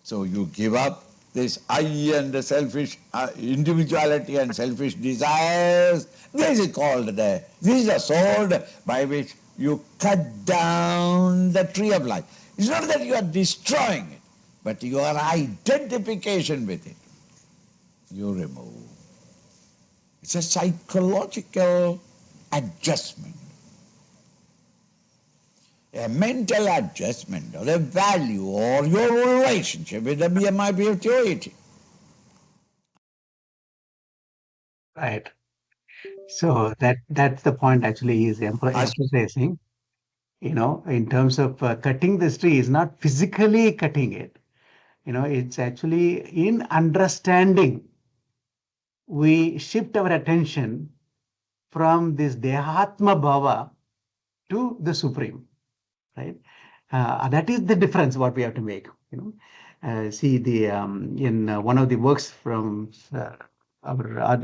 Speaker 3: So you give up this I and the selfish individuality and selfish desires. This is called this is a sword by which you cut down the tree of life. It's not that you are destroying it, but your identification with it, you remove. It's a psychological adjustment, a mental adjustment of the value or your relationship with the BMI beauty.
Speaker 1: Right. So that's the point actually he's emphasizing. In terms of cutting this tree is not physically cutting it. It's actually in understanding. We shift our attention from this Dehatma Bhava to the Supreme, right? That is the difference what we have to make. See the in one of the works from Bhagwan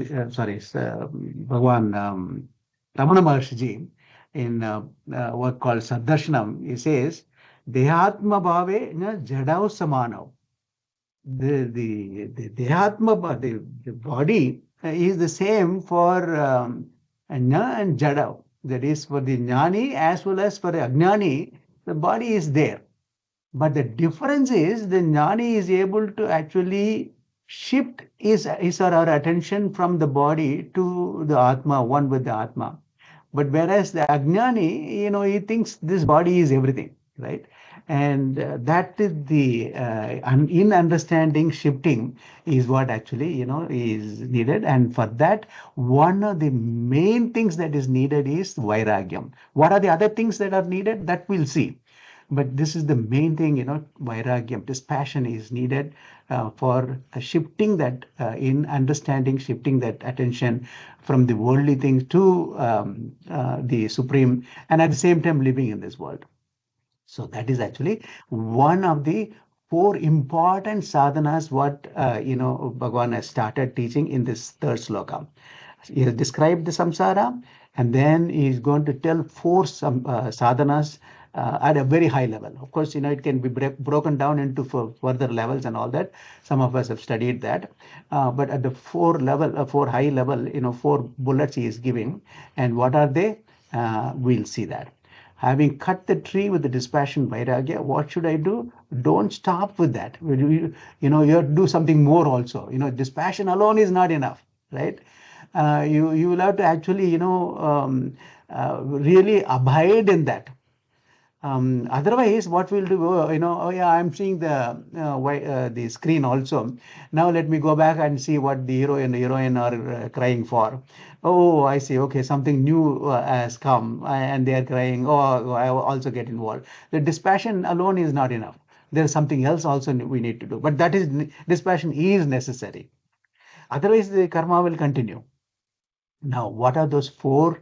Speaker 1: Ramana Maharshi Ji, in work called Saddarshanam, he says, Dehatma Bhave Jadao Samanav. The Dehatma, the body is the same for Jna and Jada. That is for the Jnani as well as for the Ajnani, the body is there. But the difference is the Jnani is able to actually shift his or her attention from the body to the Atma, one with the Atma. But whereas the Ajnani, he thinks this body is everything, right? And that is the in understanding shifting is what actually is needed. And for that, one of the main things that is needed is vairagyam. What are the other things that are needed? That we'll see. But this is the main thing, vairagyam. This passion is needed for shifting that in understanding, shifting that attention from the worldly things to the supreme, and at the same time living in this world. So that is actually one of the four important sadhanas what Bhagavan has started teaching in this third sloka. He has described the samsara, and then he is going to tell four sadhanas at a very high level. Of course, it can be broken down into further levels and all that. Some of us have studied that. But at the four high level, four bullets he is giving. And what are they? We'll see that. Having cut the tree with the dispassion vairagya, what should I do? Don't stop with that. You have to do something more also. Dispassion alone is not enough, right? You will have to actually, really abide in that. Otherwise, what we'll do, oh yeah, I'm seeing the screen also. Now let me go back and see what the hero and the heroine are crying for. Oh, I see. Okay, something new has come and they are crying. Oh, I also get involved. The dispassion alone is not enough. There's something else also we need to do. But that is dispassion is necessary. Otherwise, the karma will continue. Now, what are those four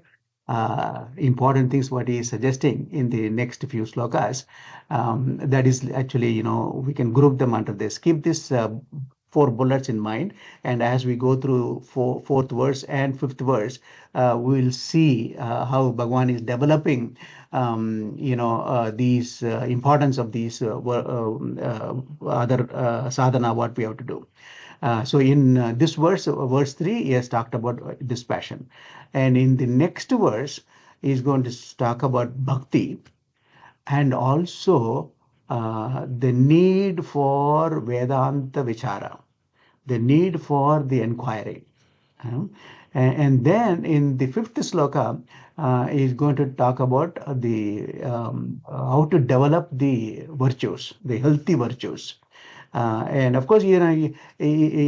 Speaker 1: important things what he is suggesting in the next few slokas? That is actually, we can group them under this. Keep this four bullets in mind, and as we go through fourth verse and fifth verse, we will see how Bhagwan is developing, these importance of these other sadhana what we have to do. So in this verse 3, he has talked about dispassion. And in the next verse, he's going to talk about bhakti and also the need for Vedanta Vichara, the need for the inquiry. And then in the fifth sloka, he's going to talk about the how to develop the virtues, the healthy virtues. And of course, he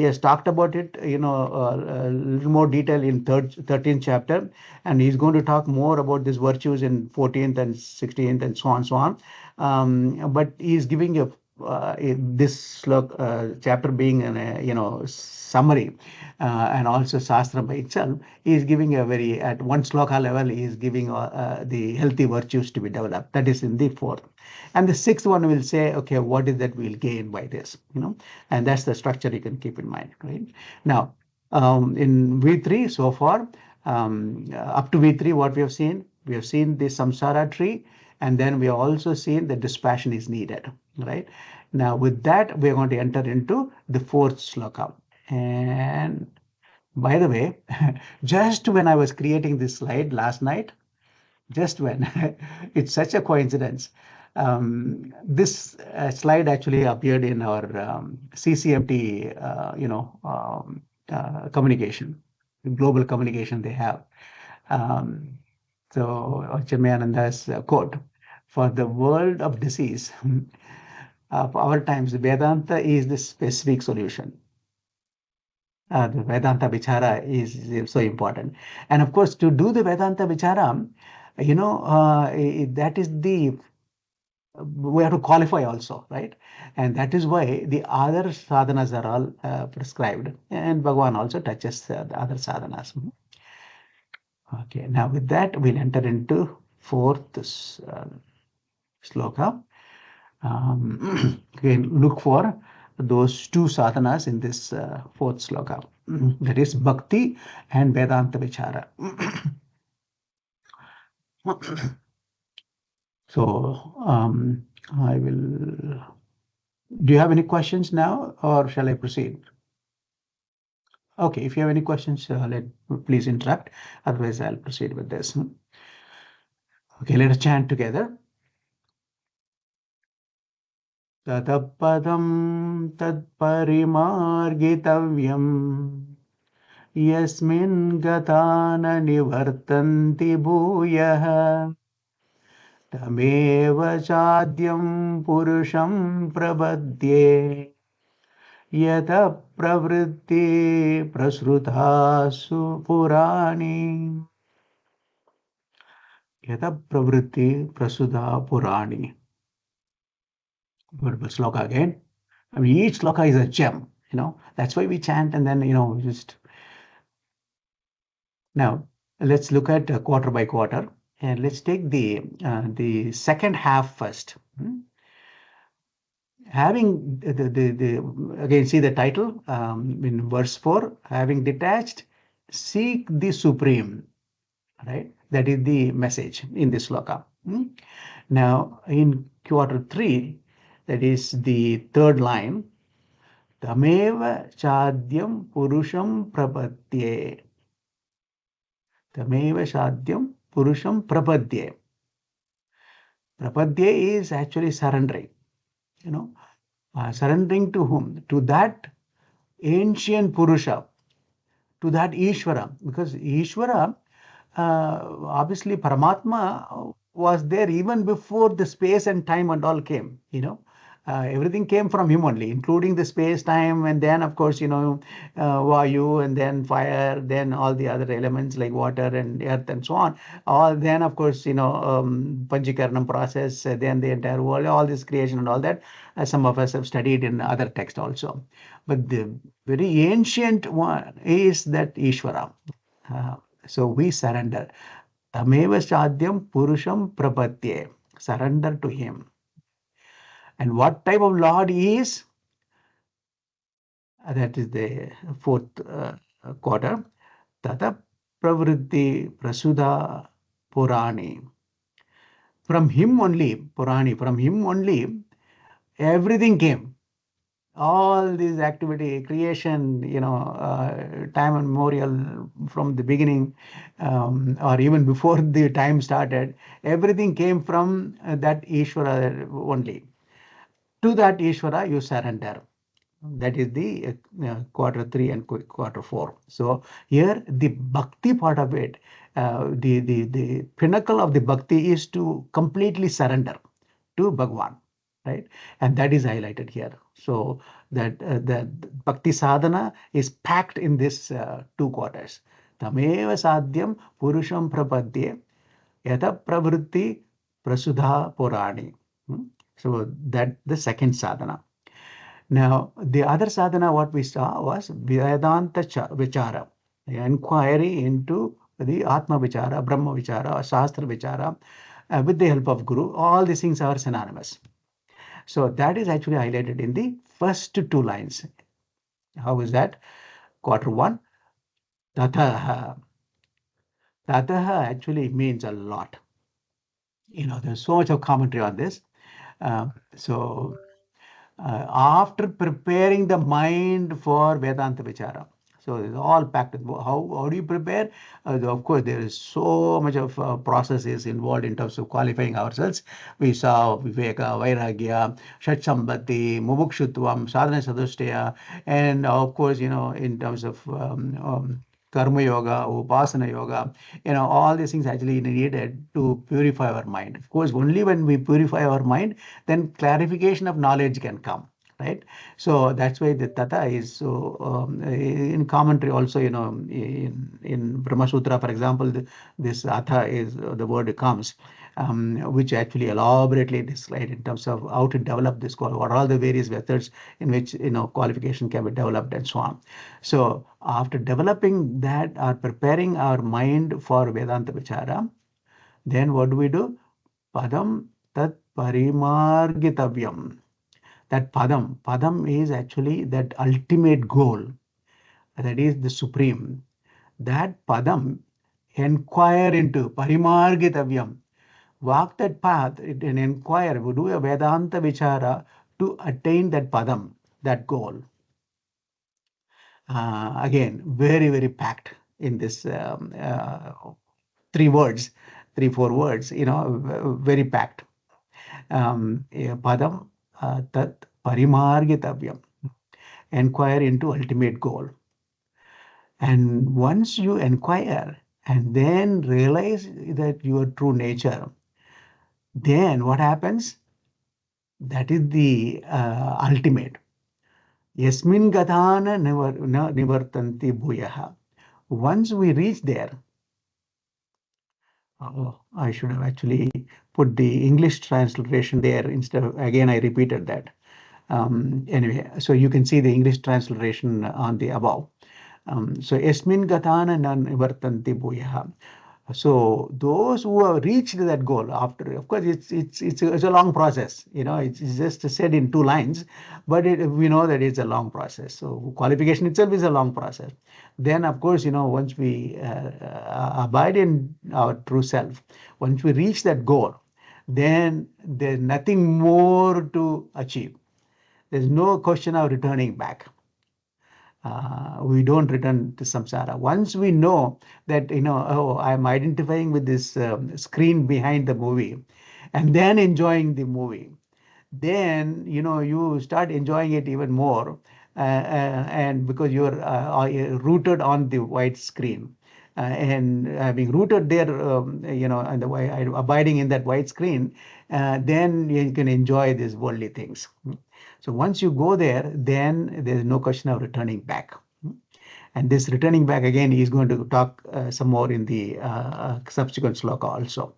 Speaker 1: has talked about it, a little more detail in 13th chapter, and he's going to talk more about these virtues in 14th and 16th and so on. But he's giving this chapter being summary, and also Shastra by itself, he is giving at one sloka level, he is giving the healthy virtues to be developed. That is in the fourth. And the sixth one will say, okay, what is that we'll gain by this, and that's the structure you can keep in mind, right? Now, in V3 so far, up to V3, what we have seen the samsara tree, and then we have also seen that dispassion is needed, right? Now, with that, we are going to enter into the fourth sloka. And by the way, just when I was creating this slide last night, just when it's such a coincidence, this slide actually appeared in our CCMT, communication, global communication they have. So Chinmayananda's quote, for the world of disease of our times, Vedanta is the specific solution. The Vedanta Vichara is so important. And of course, to do the Vedanta Vichara, that is we have to qualify also, right? And that is why the other sadhanas are all prescribed. And Bhagavan also touches the other sadhanas. Okay, now with that, we'll enter into fourth sloka. Again, look for those two sadhanas in this fourth sloka. That is Bhakti and Vedanta Vichara. So I will. Do you have any questions now, or shall I proceed? Okay, if you have any questions, please interrupt. Otherwise, I'll proceed with this. Okay, let us chant together. Tatapadam tadparimargitavyam yasmin gatana nivartanti bhuyah tameva chadyam purusham prabhadye yata pravritti prasrutasu purani. Yata pravritti prasuda purani. Beautiful sloka again. I mean, each sloka is a gem, That's why we chant, and then, just. Now, let's look at quarter by quarter, and let's take the second half first. Having again, see the title in verse 4, having detached, seek the supreme, right? That is the message in this sloka. Now, in quarter 3, that is the third line, Tameva chadyam purusham prapadye. Tameva chadyam purusham prapadye. Prapadye is actually surrendering, surrendering to whom? To that ancient Purusha, to that Ishvara, because Ishvara, obviously Paramatma was there even before the space and time and all came, everything came from him only, including the space, time, and then of course, Vayu, and then fire, then all the other elements like water and earth and so on. All then, of course, Panchikaranam process, then the entire world, all this creation and all that, some of us have studied in other texts also. But the very ancient one is that Ishvara. So we surrender. Tameva Chadyam Purusham Prapadye. Surrender to him. And what type of Lord he is? That is the fourth quarter. Tata Pravritti Prasuda Purani. From him only, Purani, from him only, everything came. All this activity, creation, time and memorial from the beginning, or even before the time started, everything came from that Ishvara only. To that Ishvara, you surrender. That is the quarter 3 and quarter 4. So here the bhakti part of it, the pinnacle of the bhakti is to completely surrender to Bhagavan. right? And that is highlighted here. So that bhakti sadhana is packed in this two quarters. Tameva sadhyam purusham prapadye yata pravritti prasudha purani. So that the second sadhana. Now, the other sadhana, what we saw was Vedanta Vichara, the inquiry into the Atma Vichara, Brahma Vichara, or Shastra Vichara, with the help of Guru. All these things are synonymous. So that is actually highlighted in the first two lines. How is that? Quarter one, Tataha. Tataha actually means a lot. There's so much of commentary on this. So after preparing the mind for Vedanta Vichara. So it's all packed. How do you prepare? Of course, there is so much of processes involved in terms of qualifying ourselves. We saw Viveka, Vairagya, Shatsambati, Mumukshutvam, Sadhana Sadhushtaya, and of course, in terms of Karma Yoga, Upasana Yoga, all these things actually needed to purify our mind. Of course, only when we purify our mind, then clarification of knowledge can come, right? So that's why the Tata is so, in commentary also, in Brahma Sutra, for example, this Atha is the word comes, which actually elaborately described in terms of how to develop this, what are all the various methods in which, qualification can be developed and so on. So after developing that or preparing our mind for Vedanta Vichara, then what do we do? Padam tat parimargitavyam. That padam is actually that ultimate goal. That is the supreme. That padam, inquire into parimargitavyam. Walk that path and inquire, we do a Vedanta Vichara to attain that padam, that goal. Again, very, very packed in this three words, 4 words, very packed. Padam tat parimargitavyam. Inquire into ultimate goal. And once you inquire and then realize that your true nature, then what happens? That is the ultimate. Yasmin gadana nivartanti bhuyaha. Once we reach there, I should have actually put the English transliteration there instead of, again, I repeated that. Anyway, so you can see the English transliteration on the above. So, Esmin Gatana nan nivartanti bhuyaha. So those who have reached that goal after, of course, it's a long process. It's just said in 2 lines, but we know that it's a long process. So qualification itself is a long process. Then, of course, once we abide in our true self, once we reach that goal, then there's nothing more to achieve. There's no question of returning back. We don't return to samsara. Once we know that, I'm identifying with this screen behind the movie and then enjoying the movie, then, you start enjoying it even more. And because you're rooted on the white screen. And being rooted there, and abiding in that white screen, then you can enjoy these worldly things. So once you go there, then there's no question of returning back. And this returning back again is going to talk some more in the subsequent sloka also.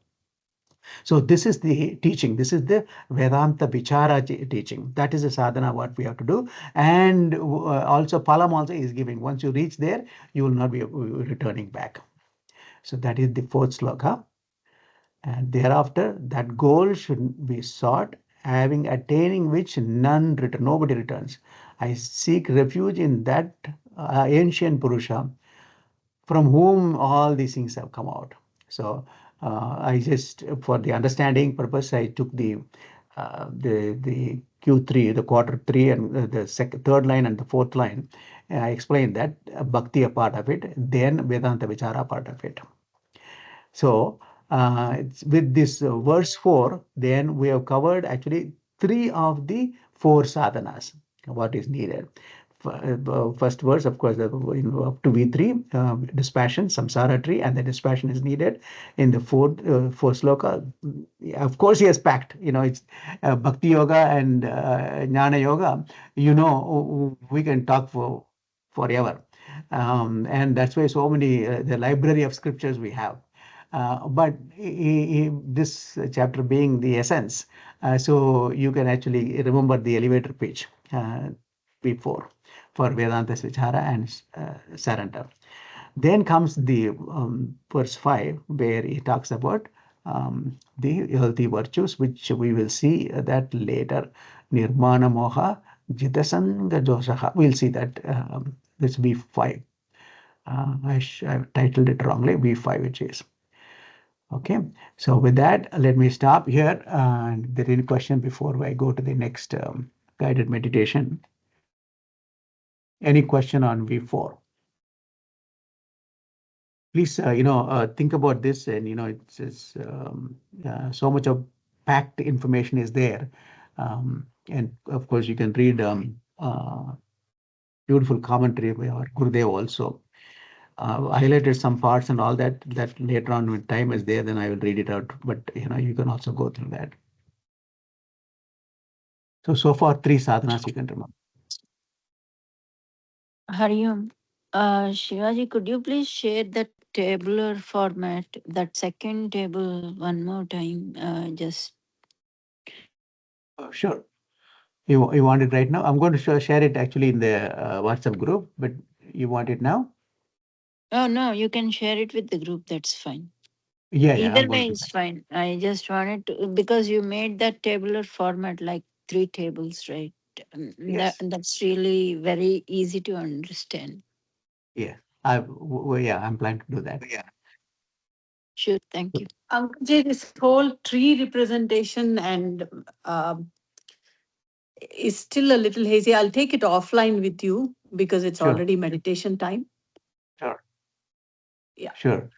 Speaker 1: So this is the teaching. This is the Vedanta Vichara teaching. That is the sadhana what we have to do. And also Palam also is giving. Once you reach there, you will not be returning back. So that is the 4th sloka. And thereafter, that goal should be sought, having attaining which nobody returns. I seek refuge in that ancient Purusha from whom all these things have come out. So I just, for the understanding purpose, I took the Q3, the quarter 3, and the 3rd line and the 4th line. I explained that Bhakti a part of it, then Vedanta Vichara part of it. So with this verse 4, then we have covered actually 3 of the 4 sadhanas, what is needed. first verse, of course, up to V3, dispassion, samsara tree, and the dispassion is needed. In the fourth sloka, of course, he has packed. It's Bhakti Yoga and Jnana Yoga. We can talk for forever, and that's why so many the library of scriptures we have. But this chapter being the essence, so you can actually remember the elevator pitch before for Vedanta Svichara and surrender. Then comes the verse 5, where he talks about the healthy virtues, which we will see that later. Nirmana Moha Jitasanga Joshaha. We'll see that this V5. I've titled it wrongly, V5 which is. Okay, so with that, let me stop here. And if there any question before I go to the next guided meditation? Any question on V4? Please, think about this, and it's so much of packed information is there, and of course you can read beautiful commentary by our Gurudev also. Highlighted some parts and all that later on when time is there, then I will read it out. But you can also go through that. So far 3 sadhanas you can remember.
Speaker 6: Hariom. Shivaji, could you please share that tabular format, that second table one more time? Just
Speaker 1: Sure. You want it right now? I'm going to share it actually in the WhatsApp group, but you want it now?
Speaker 6: Oh no, you can share it with the group. That's fine.
Speaker 1: Yeah,
Speaker 6: Either
Speaker 1: I'm
Speaker 6: way
Speaker 1: going to.
Speaker 6: is fine. I just wanted to, because you made that tabular format like 3 tables, right?
Speaker 1: Yes.
Speaker 6: That's really very easy to understand.
Speaker 1: Yeah. I'm planning to do that.
Speaker 6: Yeah. Sure, thank you.
Speaker 5: Ankuj, this whole tree representation and is still a little hazy. I'll take it offline with you because it's
Speaker 1: Sure.
Speaker 5: already meditation time.
Speaker 1: Sure.
Speaker 5: Yeah.
Speaker 1: Sure.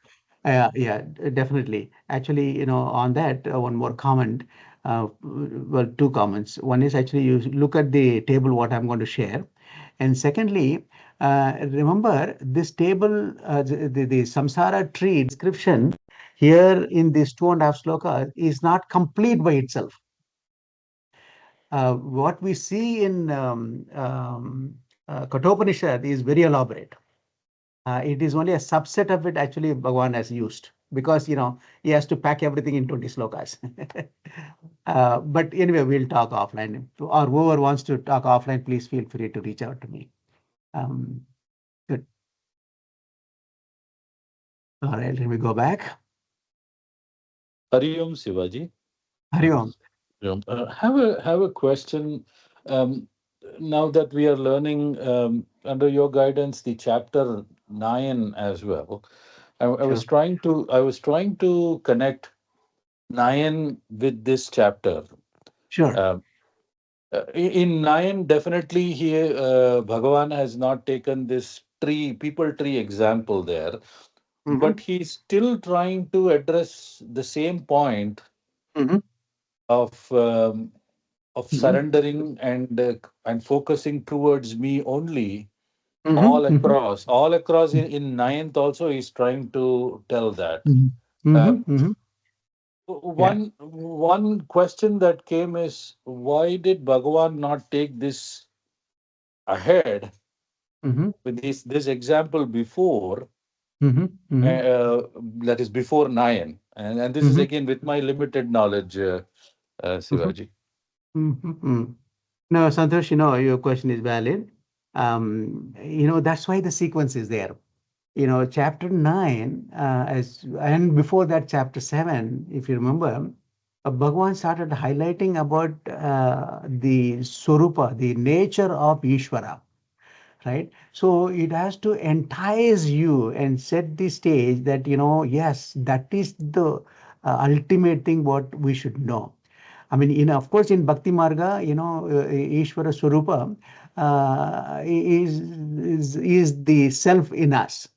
Speaker 1: Yeah, definitely. Actually, on that, one more comment. Well, 2 comments. One is actually you look at the table what I'm going to share, and secondly, remember this table, the samsara tree description here in these 2.5 slokas is not complete by itself. What we see in Kathopanishad is very elaborate. It is only a subset of it actually Bhagavan has used, because he has to pack everything in 20 slokas. But anyway, we'll talk offline. Or whoever wants to talk offline, please feel free to reach out to me. Good. All right, let me go back.
Speaker 7: Hari Om Shivaji.
Speaker 1: Hari Om.
Speaker 7: Have a question. Now that we are learning under your guidance the chapter 9 as well, I was trying to connect 9 with this chapter.
Speaker 1: Sure.
Speaker 7: In 9, definitely here Bhagavan has not taken this people tree example there, but he's still trying to address the same point of surrendering and focusing towards me only. All across in 9th also he's trying to tell that. One question that came is, why did Bhagavan not take this ahead with this example before? That is before 9, and this is again with my limited knowledge, Shivaji.
Speaker 1: No, Santosh, your question is valid. That's why the sequence is there. Chapter 9, and before that, chapter 7, if you remember, Bhagavan started highlighting about the Swarupa, the nature of Ishvara, right? So it has to entice you and set the stage that, yes, that is the ultimate thing what we should know. I mean, of course, in Bhakti Marga, Ishvara Swarupa is the self in us,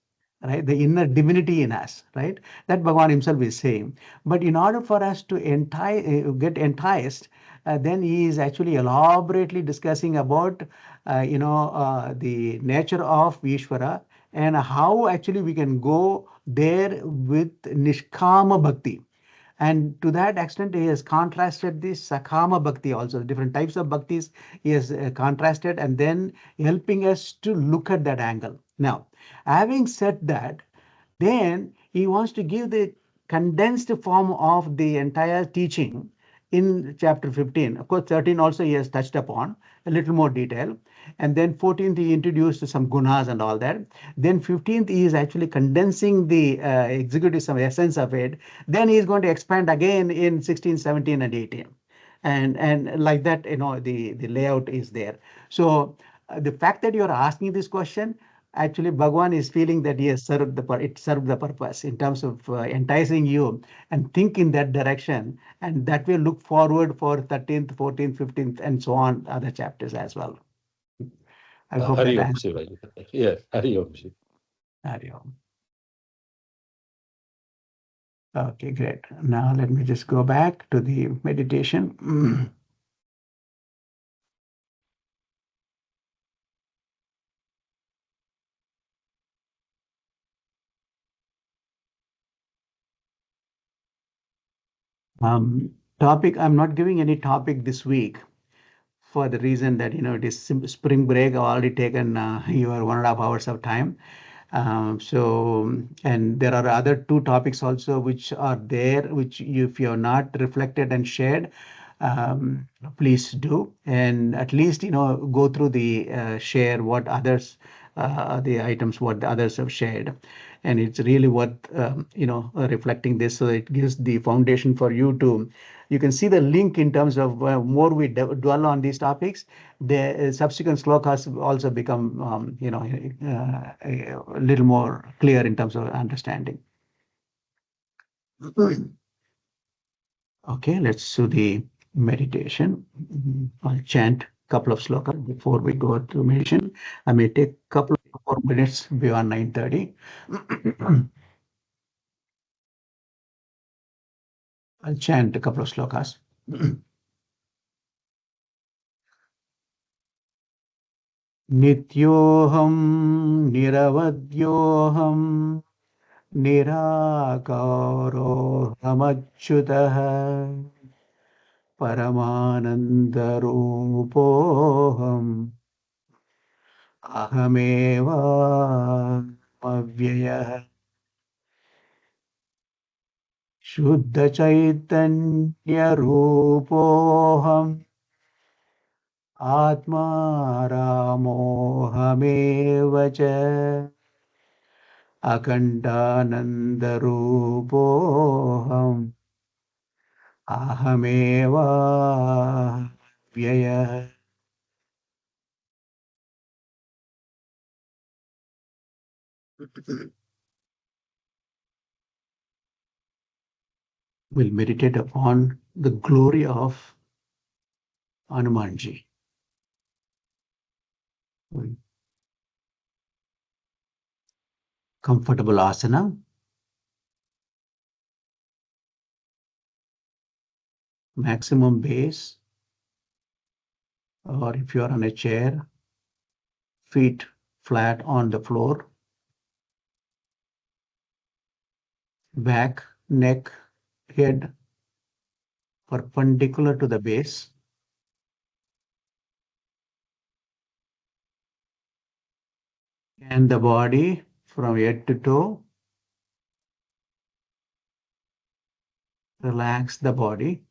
Speaker 1: right? The inner divinity in us, right? That Bhagavan himself is saying. But in order for us to get enticed, then he is actually elaborately discussing about, the nature of Ishvara and how actually we can go there with Nishkama Bhakti. And to that extent, he has contrasted this Sakama Bhakti also, different types of bhaktis he has contrasted and then helping us to look at that angle. Now, having said that, then he wants to give the condensed form of the entire teaching in chapter 15. Of course, 13 also he has touched upon a little more detail. And then 14th, he introduced some gunas and all that. Then 15th, he is actually condensing the executive some essence of it. Then he is going to expand again in 16, 17, and 18. And like that, the layout is there. So the fact that you are asking this question, actually Bhagwan is feeling that he has it served the purpose in terms of enticing you and think in that direction, and that will look forward for 13th, 14th, 15th, and so on other chapters as well. I hope that
Speaker 7: Hari Om
Speaker 1: answers.
Speaker 7: Shivaji. Yes, Hari Om Shivaji.
Speaker 1: Hari Om. Okay, great. Now let me just go back to the meditation. Topic, I'm not giving any topic this week for the reason that, it is spring break. I've already taken your 1.5 hours of time. And there are other two topics also which are there, which if you have not reflected and shared, please do. And at least, go through the share what others, the items what the others have shared. And it's really worth, reflecting this, so it gives the foundation for you to, you can see the link in terms of more we dwell on these topics, the subsequent slokas also become, a little more clear in terms of understanding. Okay, let's do the meditation. I'll chant a couple of slokas before we go to meditation. I may take a couple of more minutes beyond 9:30. I'll chant a couple of slokas. Nityoham niravadyoham nirakaro Paramanandarupoham Ahameva Avyaya Shuddha Chaitanya Rupoham Atma Ramohameva Cha Akhandananda Rupoham Ahameva Vyaya. We'll meditate upon the glory of Hanumanji. Comfortable asana. Maximum base, or if you are on a chair, feet flat on the floor. Back, neck, head perpendicular to the base. And the body from head to toe. Relax the body.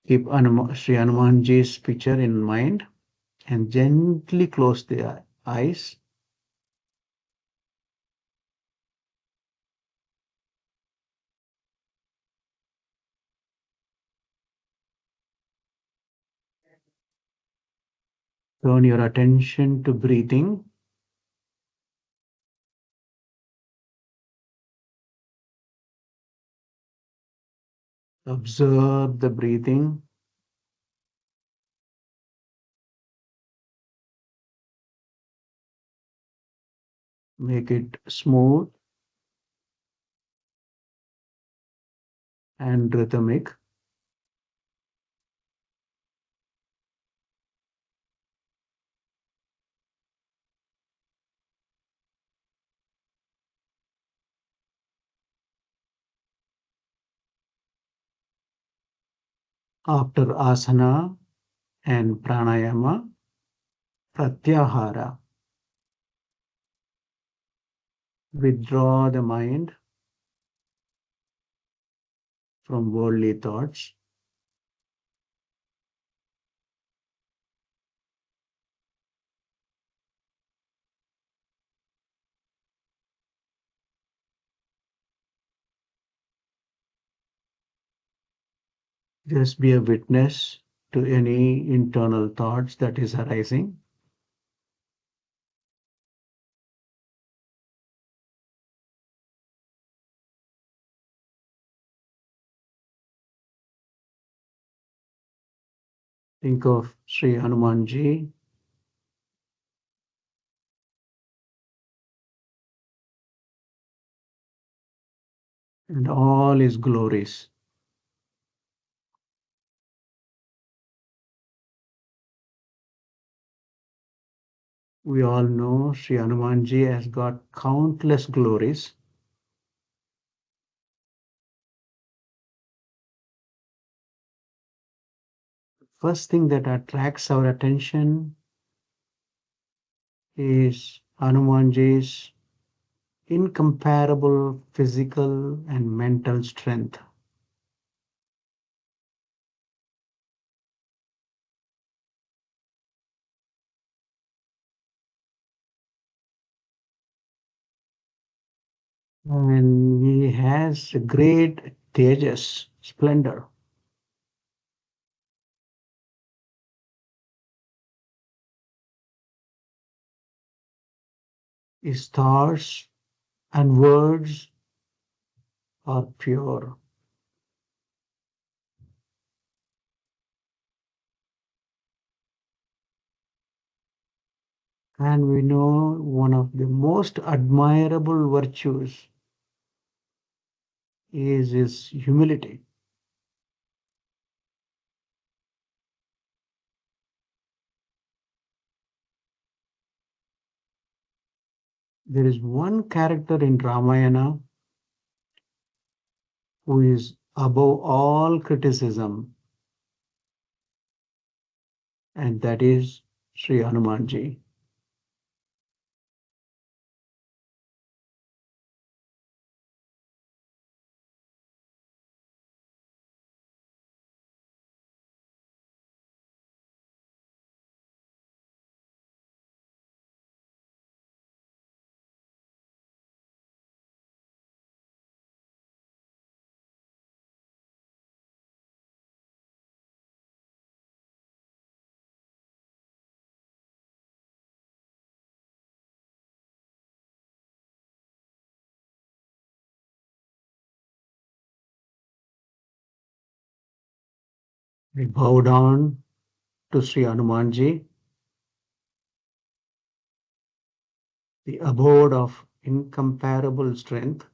Speaker 1: Keep Sri Hanumanji's picture in mind and gently close the eyes. Turn your attention to breathing. Observe the breathing. Make it smooth and rhythmic. After asana and pranayama, pratyahara. Withdraw the mind from worldly thoughts. Just be a witness to any internal thoughts that is arising. Think of Sri Hanumanji and all his glories. We all know Sri Hanumanji has got countless glories. First thing that attracts our attention is Hanumanji's incomparable physical and mental strength. And he has a great tejas, splendor. His thoughts and words are pure. And we know one of the most admirable virtues is his humility. There is one character in Ramayana who is above all criticism, and that is Sri Hanumanji. We bow down to Sri Hanumanji, the abode of incomparable strength,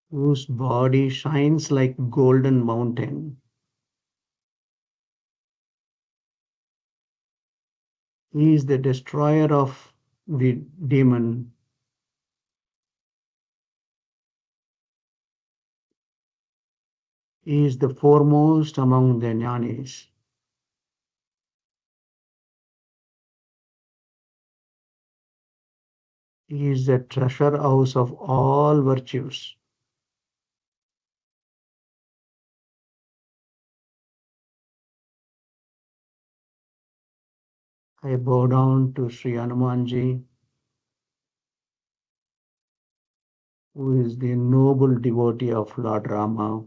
Speaker 1: whose body shines like golden mountain. He is the destroyer of the demon. He is the foremost among the jnanis. He is the treasure house of all virtues. I bow down to Sri Hanumanji, who is the noble devotee of Lord Rama.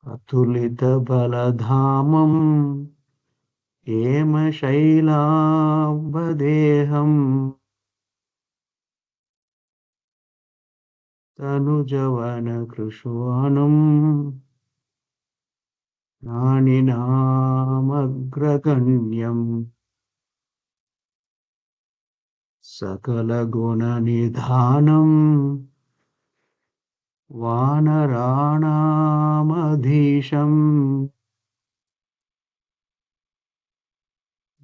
Speaker 1: Atulita baladhamam हेमशैलाभदेहम् तनुजवनकृशोऽनुम् ज्ञानिनामग्रगण्यम् सकलगुणनिधानम् वानराणामधीशम्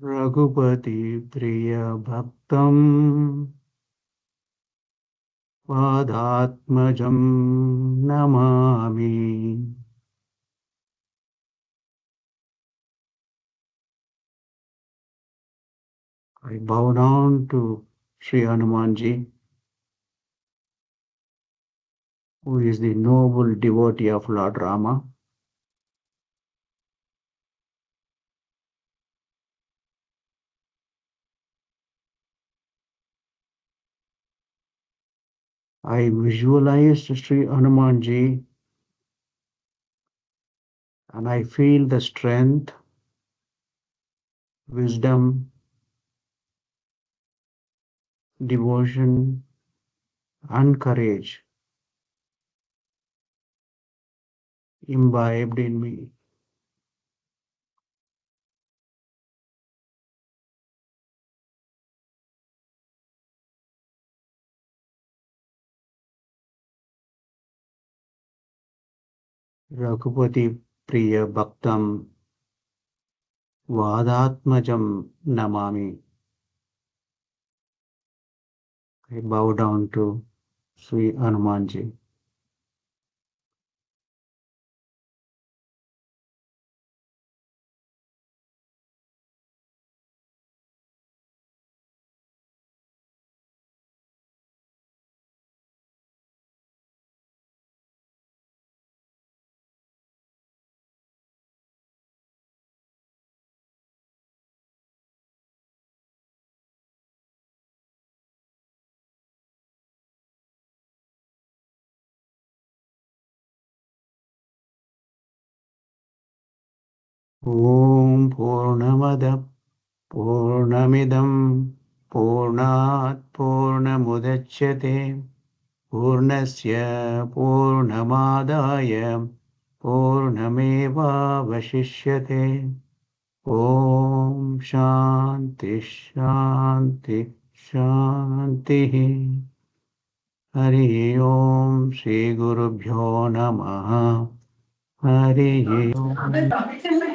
Speaker 1: रघुपतिप्रियभक्तम् पादात्मजं Namami. I bow down to Sri Hanumanji, who is the noble devotee of Lord Rama. I visualized Sri Hanumanji and I feel the strength, wisdom, devotion, and courage imbibed in me. Raghupati Priya Bhaktam Vadatmajam Namami. I bow down to Sri Hanumanji. Om Purnamada Purnamidam Purnat Purnamudachyate Purnasya Purnamadaya Purnameva Vashishyate. Om Shanti Shanti Shanti. Hari Om Shri Guru Bhyo Namaha. Hari Om.